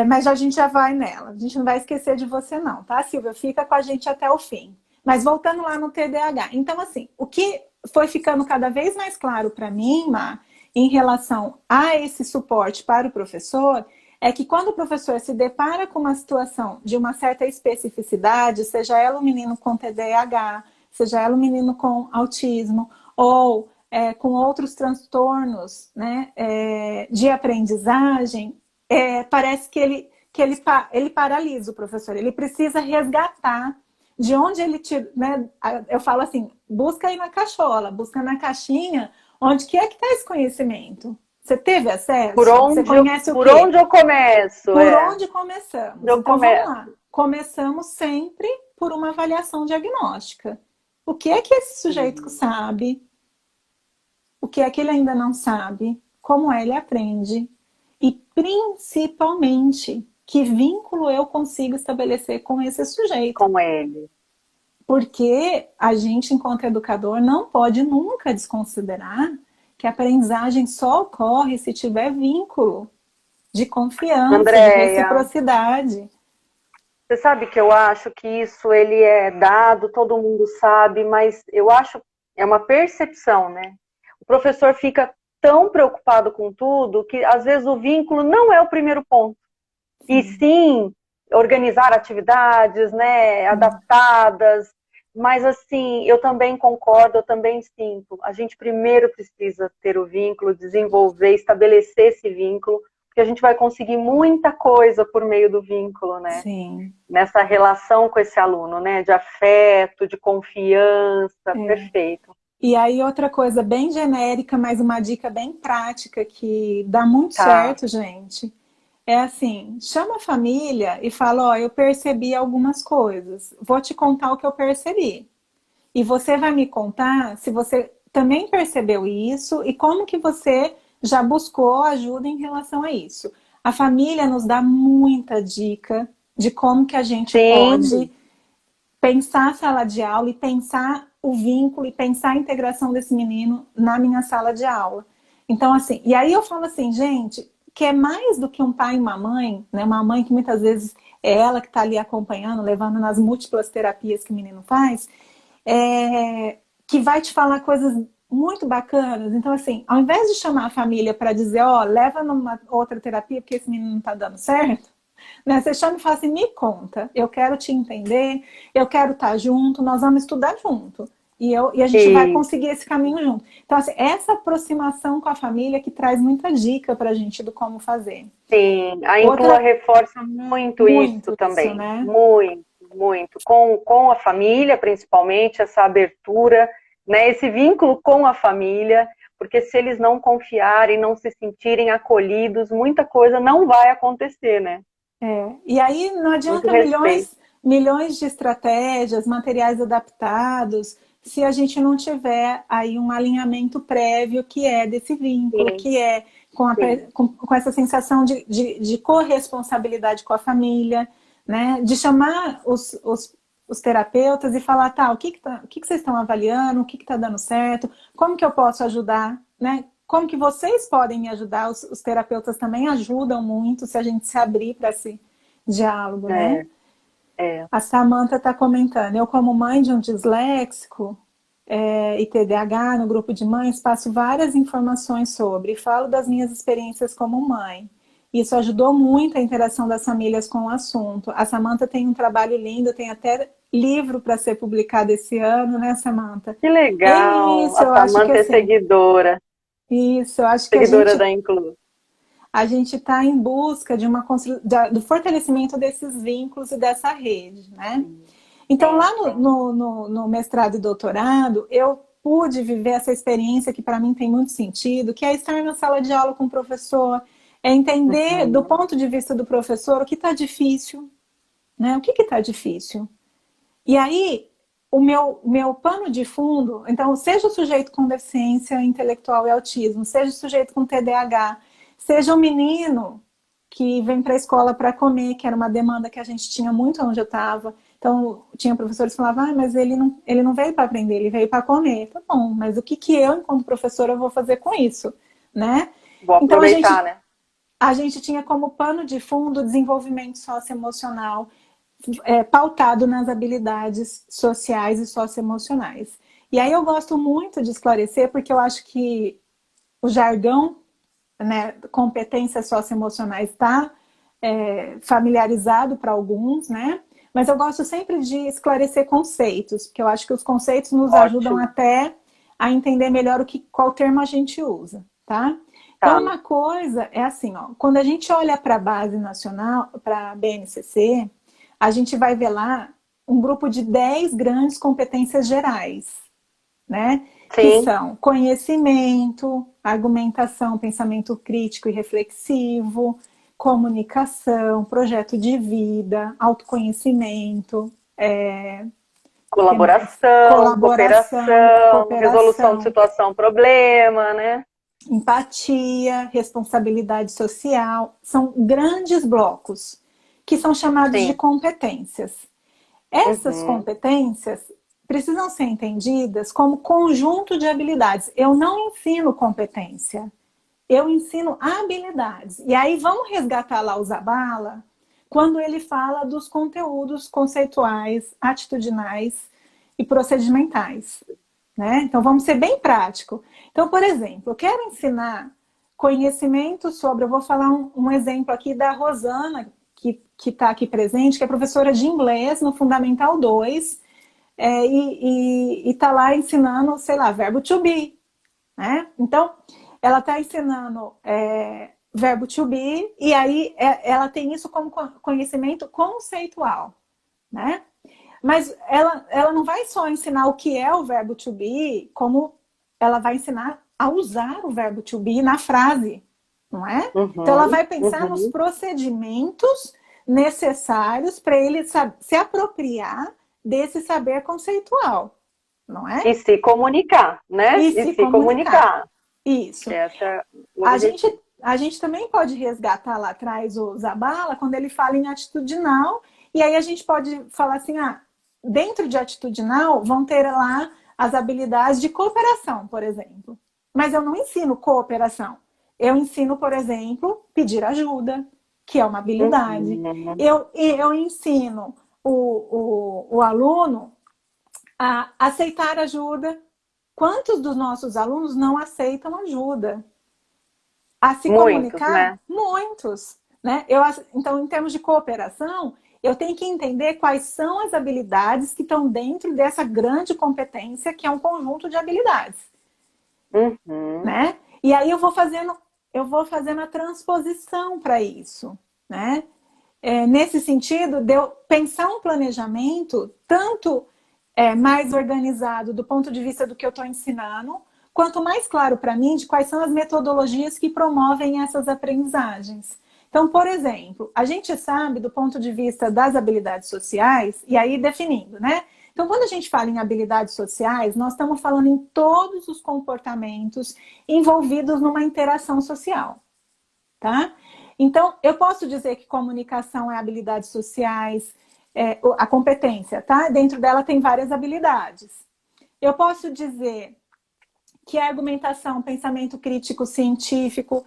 Mas a gente já vai nela. A gente não vai esquecer de você não, tá, Silvia? Fica com a gente até o fim. Mas voltando lá no TDAH. Então, assim, o que foi ficando cada vez mais claro para mim, Má, em relação a esse suporte para o professor, é que quando o professor se depara com uma situação de uma certa especificidade, seja ela um menino com TDAH, seja ela um menino com autismo, ou com outros transtornos, né, de aprendizagem, parece que ele paralisa o professor. Ele precisa resgatar de onde ele tira, né? Eu falo assim, busca aí na cachola, busca na caixinha, onde que é que está esse conhecimento? Você teve acesso? Você conhece o Por quê? onde eu começo? Por onde começamos? Eu Então vamos começo. lá. Começamos sempre por uma avaliação diagnóstica. O que é que esse sujeito sabe? O que é que ele ainda não sabe? Como ele aprende? E principalmente, que vínculo eu consigo estabelecer com esse sujeito? Com ele. Porque a gente, enquanto educador, não pode nunca desconsiderar que a aprendizagem só ocorre se tiver vínculo de confiança, de Andréia, reciprocidade. você sabe que eu acho que isso ele é dado, todo mundo sabe, mas eu acho é uma percepção, né? O professor fica tão preocupado com tudo que às vezes o vínculo não é o primeiro ponto. E sim organizar atividades, né, adaptadas, mas assim, eu também concordo, eu também sinto, a gente primeiro precisa ter o vínculo, desenvolver, estabelecer esse vínculo, porque a gente vai conseguir muita coisa por meio do vínculo, né? Sim. Nessa relação com esse aluno, né, de afeto, de confiança, perfeito. E aí outra coisa bem genérica, mas uma dica bem prática que dá muito Tá. certo, gente. É assim, chama a família e fala, ó, eu percebi algumas coisas. Vou te contar o que eu percebi. E você vai me contar se você também percebeu isso e como que você já buscou ajuda em relação a isso. A família nos dá muita dica de como que a gente Sim, pode pensar a sala de aula e pensar o vínculo e pensar a integração desse menino na minha sala de aula. Então, assim, e aí eu falo assim, gente, que é mais do que um pai e uma mãe, né? Uma mãe que muitas vezes é ela que está ali acompanhando, levando nas múltiplas terapias que o menino faz, que vai te falar coisas muito bacanas. Então, assim, ao invés de chamar a família para dizer, ó, leva numa outra terapia porque esse menino não está dando certo, né? Você chama e fala assim, me conta, eu quero te entender, eu quero estar junto, nós vamos estudar junto. E a gente vai e conseguir esse caminho junto. Então, assim, essa aproximação com a família que traz muita dica para a gente do como fazer. sim, a Inclua Outra, reforça muito isso muito isso, também, né? muito, muito, com a família, principalmente, essa abertura, né, esse vínculo com a família, porque se eles não confiarem, não se sentirem acolhidos, muita coisa não vai acontecer, né? E aí não Muito adianta respeito. milhões de estratégias, materiais adaptados, se a gente não tiver aí um alinhamento prévio que é desse vínculo, Sim, que é sim. com essa sensação de corresponsabilidade com a família, né? De chamar os terapeutas e falar, tá, o que vocês estão avaliando, o que está dando certo, como que eu posso ajudar, né? Como que vocês podem me ajudar? Os terapeutas também ajudam muito se a gente se abrir para esse diálogo, né? É, é. A Samantha está comentando, eu como mãe de um disléxico e TDAH no grupo de mães, passo várias informações sobre, falo das minhas experiências como mãe. Isso ajudou muito a interação das famílias com o assunto. A Samantha tem um trabalho lindo, tem até livro para ser publicado esse ano, né, Samantha? Que É legal. isso, A eu acho que Samanta é assim, seguidora, isso, eu acho que seguidora da Inclu. a gente está em busca de do fortalecimento desses vínculos e dessa rede, né? Então, sim, lá sim. no mestrado e doutorado, eu pude viver essa experiência que para mim tem muito sentido, que é estar na sala de aula com o professor, é entender do Uhum. ponto de vista do professor o que está difícil, né? O que está difícil? E aí, o meu pano de fundo, então, seja o sujeito com deficiência intelectual e autismo, seja o sujeito com TDAH, seja o menino que vem para a escola para comer, que era uma demanda que a gente tinha muito onde eu estava. Então, tinha professores que falavam, mas ele não veio para aprender, ele veio para comer. Tá bom, mas o que, que eu, enquanto professora, vou fazer com isso? Né? Vou Então, aproveitar, né? a gente tinha como pano de fundo o desenvolvimento socioemocional, pautado nas habilidades sociais e socioemocionais. E aí eu gosto muito de esclarecer, porque eu acho que o jargão, né, competências socioemocionais está familiarizado para alguns, né? Mas eu gosto sempre de esclarecer conceitos, porque eu acho que os conceitos nos ajudam Ótimo. até a entender melhor qual termo a gente usa, tá? Tá. Então, uma coisa é assim, ó, quando a gente olha para a base nacional, para a BNCC, a gente vai ver lá um grupo de 10 grandes competências gerais, né? Que Sim, são conhecimento, argumentação, pensamento crítico e reflexivo, comunicação, projeto de vida, autoconhecimento, que mais? colaboração, cooperação, resolução de Cooperação, situação, problema, né? empatia, responsabilidade social, são grandes blocos que são chamados de Sim. competências. Essas Uhum. competências precisam ser entendidas como conjunto de habilidades. Eu não ensino competência, eu ensino habilidades. E aí vamos resgatar lá o Zabala, quando ele fala dos conteúdos conceituais, atitudinais e procedimentais. Né? Então vamos ser bem prático. Então, por exemplo, eu quero ensinar conhecimento sobre, eu vou falar um exemplo aqui da Rosana, que está aqui presente, que é professora de inglês no Fundamental 2, e está lá ensinando, sei lá, verbo to be. Né? Então, ela está ensinando verbo to be, e aí ela tem isso como conhecimento conceitual. Né? Mas ela não vai só ensinar o que é o verbo to be, como ela vai ensinar a usar o verbo to be na frase, não é? Então ela Uhum. vai pensar nos Uhum. procedimentos necessários para ele se apropriar desse saber conceitual, não é? E se comunicar, né? E E se se comunicar. comunicar. Isso. Esse é o A gente, objetivo. a gente também pode resgatar lá atrás o Zabala quando ele fala em atitudinal, e aí a gente pode falar assim, dentro de atitudinal vão ter lá as habilidades de cooperação, por exemplo. Mas eu não ensino cooperação. Eu ensino, por exemplo, pedir ajuda, que é uma habilidade. Uhum. Eu ensino o aluno a aceitar ajuda. Quantos dos nossos alunos não aceitam ajuda? A se Muitos, comunicar? né? Muitos. Né? Então, em termos de cooperação, eu tenho que entender quais são as habilidades que estão dentro dessa grande competência, que é um conjunto de habilidades. Uhum. Né? E aí eu vou fazendo a transposição para isso. Né? Nesse sentido, de eu pensar um planejamento tanto mais organizado do ponto de vista do que eu estou ensinando, quanto mais claro para mim de quais são as metodologias que promovem essas aprendizagens. Então, por exemplo, a gente sabe do ponto de vista das habilidades sociais, e aí definindo, né? Então, quando a gente fala em habilidades sociais, nós estamos falando em todos os comportamentos envolvidos numa interação social, tá? Então, eu posso dizer que comunicação é habilidades sociais, a competência, tá? Dentro dela tem várias habilidades. Eu posso dizer que é argumentação, pensamento crítico científico,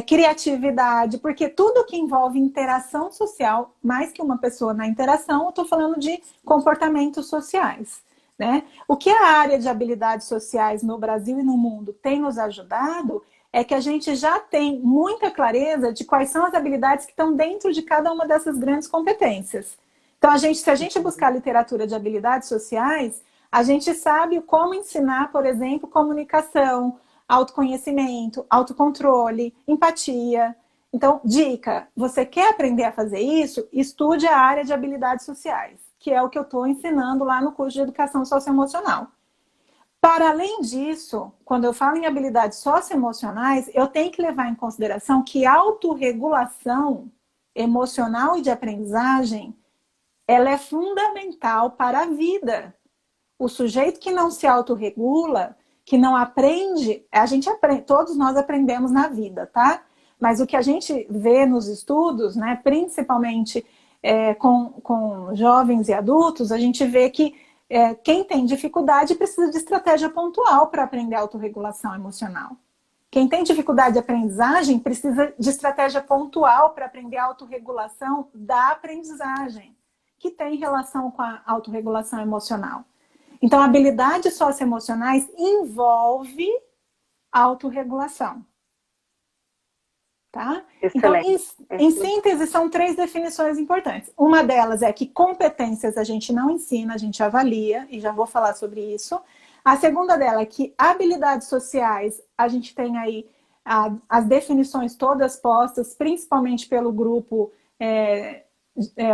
criatividade, porque tudo que envolve interação social, mais que uma pessoa na interação, eu estou falando de comportamentos sociais. Né? O que a área de habilidades sociais no Brasil e no mundo tem nos ajudado é que a gente já tem muita clareza de quais são as habilidades que estão dentro de cada uma dessas grandes competências. Então, se a gente buscar literatura de habilidades sociais, a gente sabe como ensinar, por exemplo, comunicação, autoconhecimento, autocontrole, empatia. Então, dica, você quer aprender a fazer isso? Estude a área de habilidades sociais. que é o que eu estou ensinando lá no curso de Educação Socioemocional. Para além disso, quando eu falo em habilidades socioemocionais, eu tenho que levar em consideração que a autorregulação emocional e de aprendizagem, ela é fundamental para a vida. O sujeito que não se autorregula, que não aprende, a gente aprende, todos nós aprendemos na vida, tá? Mas o que a gente vê nos estudos, né, principalmente com jovens e adultos, a gente vê que quem tem dificuldade precisa de estratégia pontual para aprender autorregulação emocional. Quem tem dificuldade de aprendizagem precisa de estratégia pontual para aprender a autorregulação da aprendizagem, que tem relação com a autorregulação emocional. Então, habilidades socioemocionais envolve autorregulação. Tá? Então, em síntese, são 3 definições importantes. Uma delas é que competências a gente não ensina, a gente avalia, e já vou falar sobre isso. A segunda dela é que habilidades sociais, a gente tem aí as definições todas postas, principalmente pelo grupo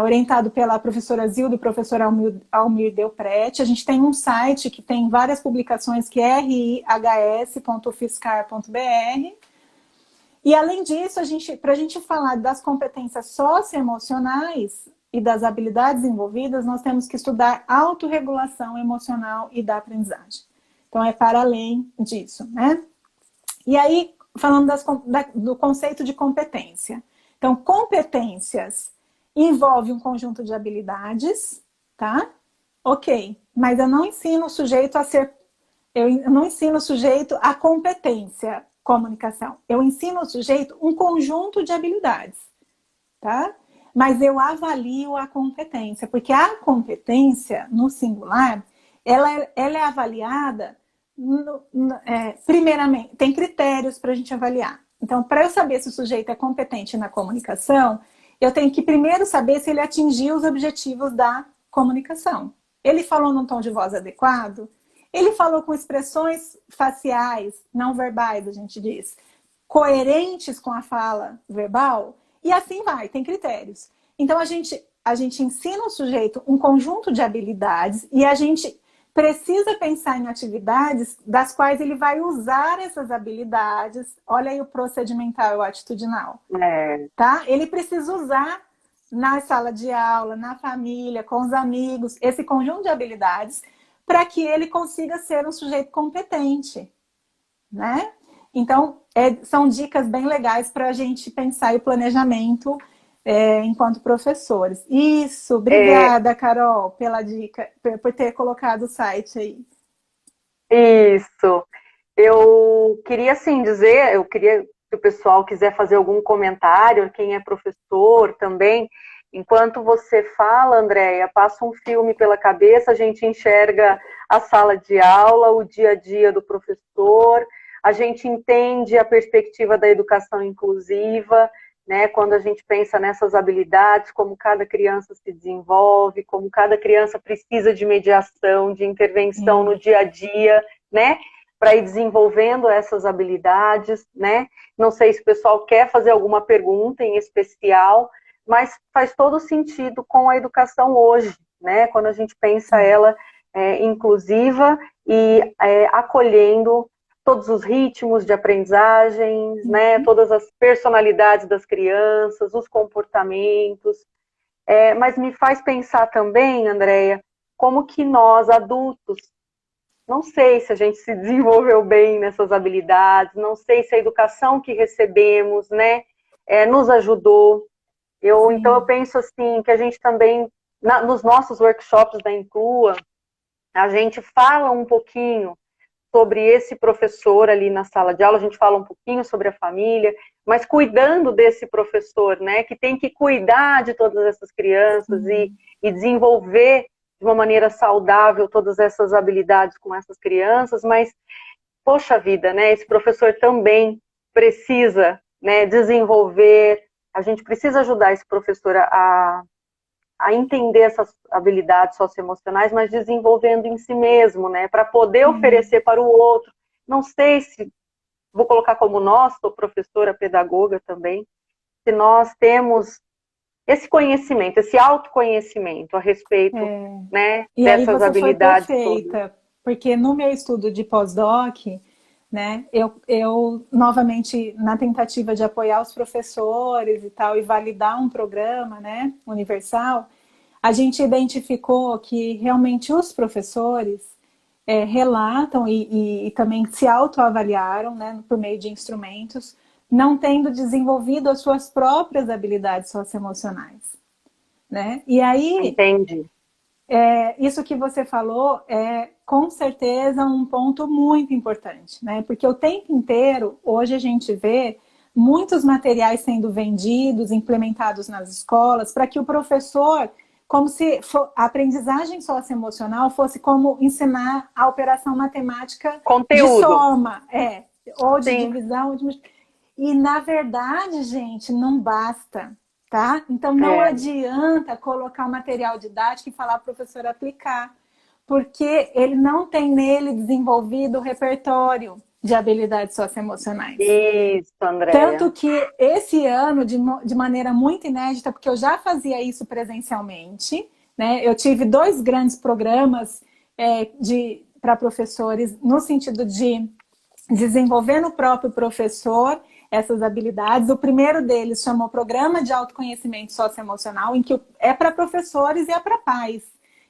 orientado pela professora Zilda e professora Almir Delprete. A gente tem um site que tem várias publicações, que é rihs.ufscar.br. E, além disso, para a gente falar das competências socioemocionais e das habilidades envolvidas, nós temos que estudar autorregulação emocional e da aprendizagem. Então, é para além disso, né? E aí, falando do conceito de competência. Então, competências envolve um conjunto de habilidades, tá? Ok, mas eu não ensino o sujeito a ser... Eu não ensino o sujeito a competência, comunicação. Eu ensino ao sujeito um conjunto de habilidades, tá? Mas eu avalio a competência, porque a competência, no singular, ela é avaliada, primeiramente, tem critérios para a gente avaliar. Então, para eu saber se o sujeito é competente na comunicação, eu tenho que primeiro saber se ele atingiu os objetivos da comunicação. Ele falou num tom de voz adequado? Ele falou com expressões faciais, não verbais, a gente diz, coerentes com a fala verbal, e assim vai, tem critérios. Então, a gente ensina o sujeito um conjunto de habilidades e a gente precisa pensar em atividades das quais ele vai usar essas habilidades. Olha aí o procedimental e o atitudinal. Tá? Ele precisa usar na sala de aula, na família, com os amigos, esse conjunto de habilidades para que ele consiga ser um sujeito competente, né? Então, são dicas bem legais para a gente pensar o planejamento enquanto professores. Isso, obrigada, Carol, pela dica, por ter colocado o site aí. Isso. Eu queria, assim, dizer, eu queria que o pessoal quiser fazer algum comentário, quem é professor também. Enquanto você fala, Andréia, passa um filme pela cabeça, a gente enxerga a sala de aula, o dia a dia do professor, a gente entende a perspectiva da educação inclusiva, né? Quando a gente pensa nessas habilidades, como cada criança se desenvolve, como cada criança precisa de mediação, de intervenção no dia a dia, né? Para ir desenvolvendo essas habilidades, né? Não sei se o pessoal quer fazer alguma pergunta em especial, mas faz todo sentido com a educação hoje, né? Quando a gente pensa ela inclusiva e acolhendo todos os ritmos de aprendizagens, né? Todas as personalidades das crianças, os comportamentos. Mas me faz pensar também, Andréia, como que nós, adultos, não sei se a gente se desenvolveu bem nessas habilidades, não sei se a educação que recebemos, né, nos ajudou. Então, eu penso assim, que a gente também, nos nossos workshops da Inclua, a gente fala um pouquinho sobre esse professor ali na sala de aula, a gente fala um pouquinho sobre a família, mas cuidando desse professor, né, que tem que cuidar de todas essas crianças e desenvolver de uma maneira saudável todas essas habilidades com essas crianças, mas, poxa vida, né, esse professor também precisa, né, desenvolver. A gente precisa ajudar esse professor a entender essas habilidades socioemocionais, mas desenvolvendo em si mesmo, né? Para poder oferecer para o outro. Não sei se, vou colocar como nós, sou professora, pedagoga também, se nós temos esse conhecimento, esse autoconhecimento a respeito, né, E aí dessas você foi habilidades todas. perfeita, porque no meu estudo de pós-doc, né, eu novamente, na tentativa de apoiar os professores e tal, e validar um programa, né, universal, a gente identificou que realmente os professores relatam e também se autoavaliaram, né, por meio de instrumentos, não tendo desenvolvido as suas próprias habilidades socioemocionais, né? E aí, Entende? isso que você falou é com certeza um ponto muito importante, né? Porque o tempo inteiro, hoje a gente vê muitos materiais sendo vendidos, implementados nas escolas, para que o professor, como se a aprendizagem socioemocional fosse como ensinar a operação matemática de Conteúdo. soma, ou de Sim. divisão, e na verdade, gente, não basta. Tá? Então, não É. adianta colocar o material didático e falar para o professor aplicar, porque ele não tem nele desenvolvido o repertório de habilidades socioemocionais. Isso, Tanto Andréia. que esse ano, de maneira muito inédita, porque eu já fazia isso presencialmente, né? Eu tive 2 grandes programas para professores no sentido de desenvolver no próprio professor essas habilidades. O primeiro deles chamou Programa de Autoconhecimento Socioemocional, em que é para professores e é para pais.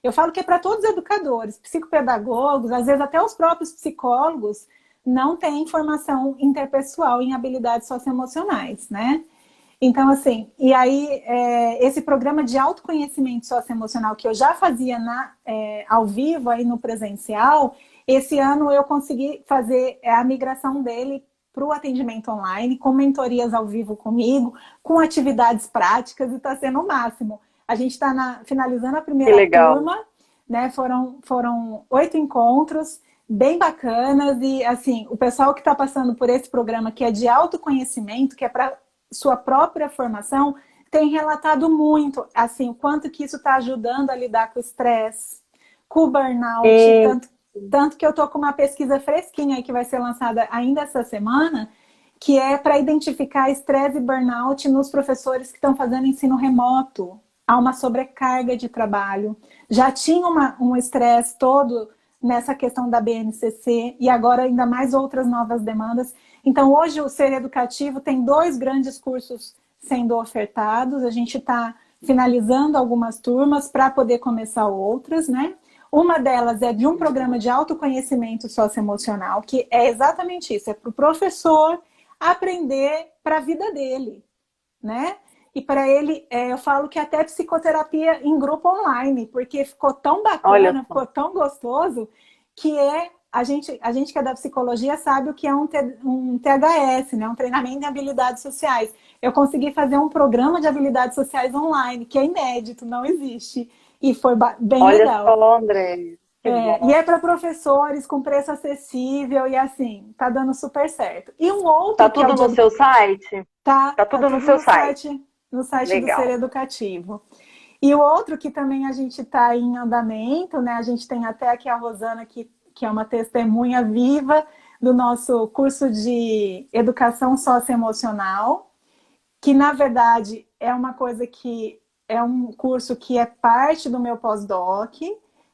Eu falo que é para todos os educadores, psicopedagogos, às vezes até os próprios psicólogos não têm formação interpessoal em habilidades socioemocionais, né? Então, assim, e aí esse programa de autoconhecimento socioemocional que eu já fazia ao vivo, aí no presencial, esse ano eu consegui fazer a migração dele para o atendimento online, com mentorias ao vivo comigo, com atividades práticas, e está sendo o máximo. A gente está finalizando a Que primeira legal. turma, né? Foram 8 encontros, bem bacanas, e assim, o pessoal que está passando por esse programa, que é de autoconhecimento, que é para sua própria formação, tem relatado muito, assim, o quanto que isso está ajudando a lidar com o estresse, com o burnout, E tanto que eu estou com uma pesquisa fresquinha aí que vai ser lançada ainda essa semana, que é para identificar estresse e burnout nos professores que estão fazendo ensino remoto. Há uma sobrecarga de trabalho. Já tinha um estresse todo nessa questão da BNCC e agora ainda mais outras novas demandas. Então, hoje o Ser Educativo tem 2 grandes cursos sendo ofertados. A gente está finalizando algumas turmas para poder começar outras, né? Uma delas é de um programa de autoconhecimento socioemocional, que é exatamente isso, é para o professor aprender para a vida dele, né? E para ele, eu falo que até psicoterapia em grupo online, porque ficou tão olha bacana, só. ficou tão gostoso, que a gente que é da psicologia sabe o que é um THS, né? Um treinamento de habilidades sociais. Eu consegui fazer um programa de habilidades sociais online, que é inédito, não existe. E foi bem Olha legal. só, André. Que E bom. é para professores com preço acessível e assim, tá dando super certo. E um outro Tá que é o tudo de no seu site? Tá tá tudo no tudo seu site. no site do Ser Legal. Educativo. E o outro que também a gente está em andamento, né? A gente tem até aqui a Rosana, que é uma testemunha viva do nosso curso de Educação Socioemocional, que na verdade é uma coisa que é um curso que é parte do meu pós-doc,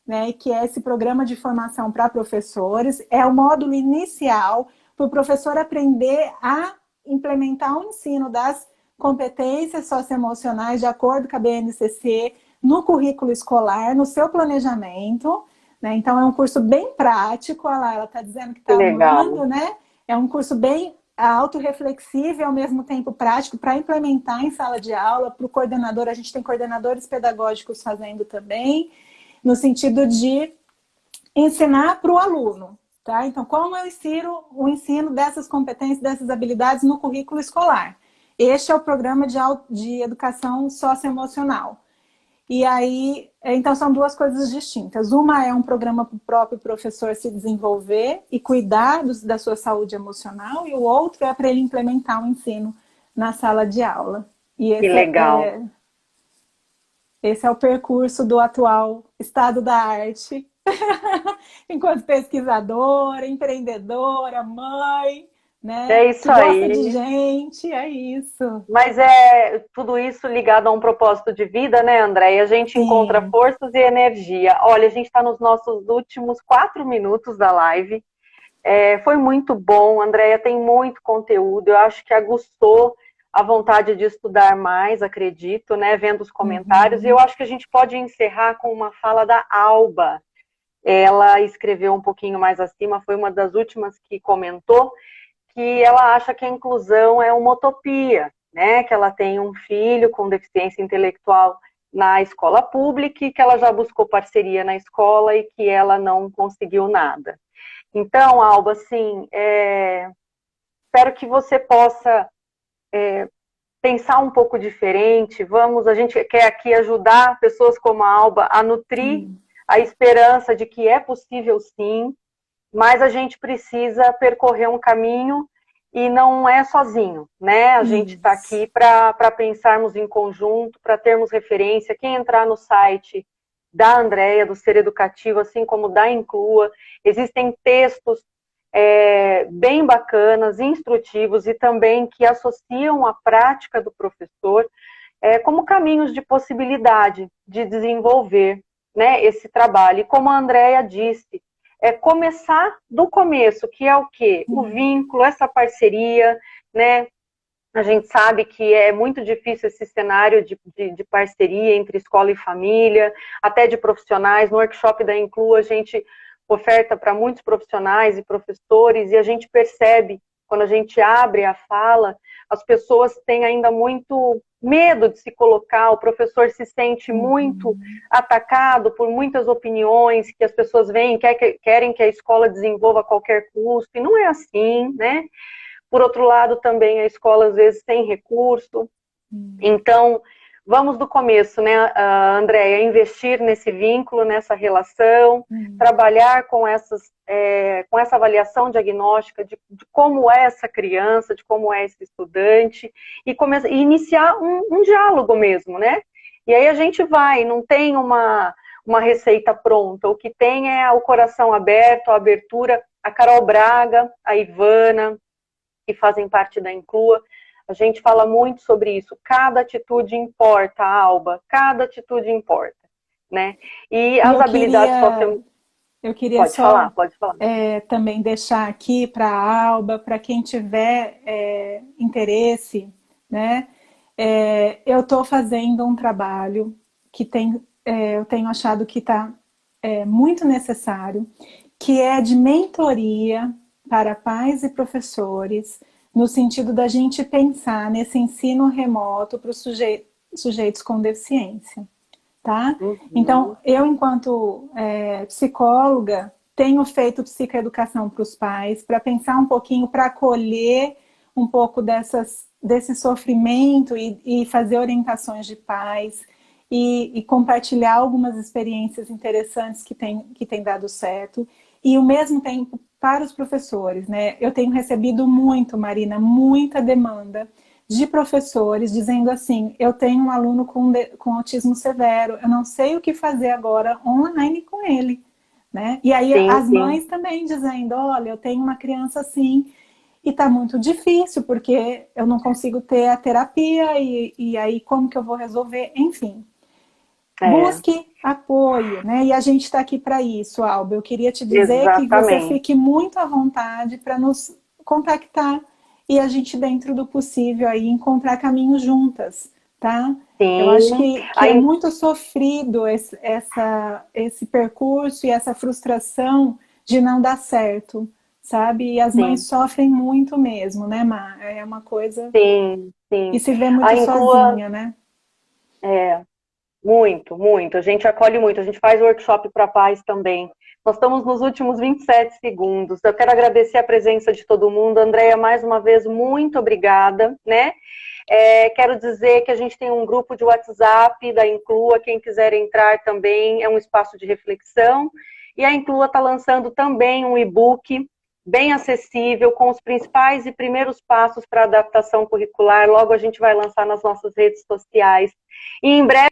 né, que é esse programa de formação para professores, é o módulo inicial para o professor aprender a implementar o ensino das competências socioemocionais de acordo com a BNCC no currículo escolar, no seu planejamento, né? Então é um curso bem prático, olha lá, ela está dizendo que Que está legal. amando, né? É um curso bem autorreflexivo e ao mesmo tempo prático para implementar em sala de aula, para o coordenador, a gente tem coordenadores pedagógicos fazendo também, no sentido de ensinar para o aluno, tá? Então, como eu ensino o ensino dessas competências, dessas habilidades no currículo escolar? Este é o programa de educação socioemocional. E aí, então são 2 coisas distintas. Uma é um programa para o próprio professor se desenvolver e cuidar da sua saúde emocional, e o outro é para ele implementar o ensino na sala de aula. E Que legal. esse é o percurso do atual estado da arte, enquanto pesquisadora, empreendedora, mãe, né? É isso Que gosta de aí. gente, é isso. Mas é tudo isso ligado a um propósito de vida, né, André? E a gente encontra Sim. forças e energia. Olha, a gente está nos nossos últimos 4 minutos da live. Foi muito bom, Andréia, tem muito conteúdo. Eu acho que aguçou a vontade de estudar mais, acredito, né? Vendo os comentários. E eu Uhum. acho que a gente pode encerrar com uma fala da Alba. Ela escreveu um pouquinho mais acima, foi uma das últimas que comentou que ela acha que a inclusão é uma utopia, né? Que ela tem um filho com deficiência intelectual na escola pública e que ela já buscou parceria na escola e que ela não conseguiu nada. Então, Alba, assim, espero que você possa pensar um pouco diferente. A gente quer aqui ajudar pessoas como a Alba a nutrir Sim. a esperança de que é possível sim, mas a gente precisa percorrer um caminho e não é sozinho, né? A gente está Isso. aqui para pensarmos em conjunto, para termos referência. Quem entrar no site da Andrea, do Ser Educativo, assim como da Inclua, existem textos bem bacanas, instrutivos e também que associam a prática do professor como caminhos de possibilidade de desenvolver, né, esse trabalho. E como a Andrea disse, começar do começo, que é o quê? O vínculo, essa parceria, né? A gente sabe que é muito difícil esse cenário de parceria entre escola e família, até de profissionais. No workshop da Inclua, a gente oferta para muitos profissionais e professores, e a gente percebe, quando a gente abre a fala, as pessoas têm ainda muito medo de se colocar, o professor se sente muito Uhum. atacado por muitas opiniões que as pessoas veem, querem que a escola desenvolva a qualquer custo, e não é assim, né? Por outro lado, também a escola às vezes tem recurso. Uhum. Então, vamos do começo, né, Andréia? Investir nesse vínculo, nessa relação, Uhum. trabalhar com essa avaliação diagnóstica de como é essa criança, de como é esse estudante, e iniciar um diálogo mesmo, né? E aí a gente vai, não tem uma receita pronta, o que tem é o coração aberto, a abertura. A Carol Braga, a Ivana, que fazem parte da Inclua, a gente fala muito sobre isso. Cada atitude importa, Alba, cada atitude importa, né? E E as habilidades socioemocionais. eu queria Pode falar, só pode falar. também deixar aqui para a Alba, para quem tiver interesse, né? Eu estou fazendo um trabalho que eu tenho achado que está muito necessário, que é de mentoria para pais e professores, no sentido da gente pensar nesse ensino remoto para os sujeitos com deficiência. Tá? Então, Uhum. eu, enquanto psicóloga, tenho feito psicoeducação para os pais, para pensar um pouquinho, para acolher um pouco desse sofrimento e fazer orientações de pais e compartilhar algumas experiências interessantes que tem dado certo. E, ao mesmo tempo, para os professores, né? Eu tenho recebido muito, Marina, muita demanda de professores dizendo assim, eu tenho um aluno com autismo severo, eu não sei o que fazer agora online com ele. Né? E aí Sim, as sim. mães também dizendo, olha, eu tenho uma criança assim e tá muito difícil porque eu não consigo ter a terapia e aí como que eu vou resolver? Enfim, É, busque apoio, né? E a gente está aqui para isso, Alba. Eu queria te dizer que você exatamente. fique muito à vontade para nos contactar e a gente, dentro do possível, aí encontrar caminhos juntas, tá? Eu acho Sim. que é Aí, muito sofrido esse percurso e essa frustração de não dar certo, sabe? E as mães sim, sofrem muito mesmo, né, Mar? É uma coisa. sim, E sim. se vê A muito Inclua, sozinha, né? é, muito, muito. A gente acolhe muito. A gente faz workshop para pais também. Nós estamos nos últimos 27 segundos. Eu quero agradecer a presença de todo mundo. Andréia, mais uma vez, muito obrigada, né? Quero dizer que a gente tem um grupo de WhatsApp da Inclua. Quem quiser entrar também, é um espaço de reflexão. E a Inclua está lançando também um e-book bem acessível, com os principais e primeiros passos para a adaptação curricular. Logo a gente vai lançar nas nossas redes sociais. E em breve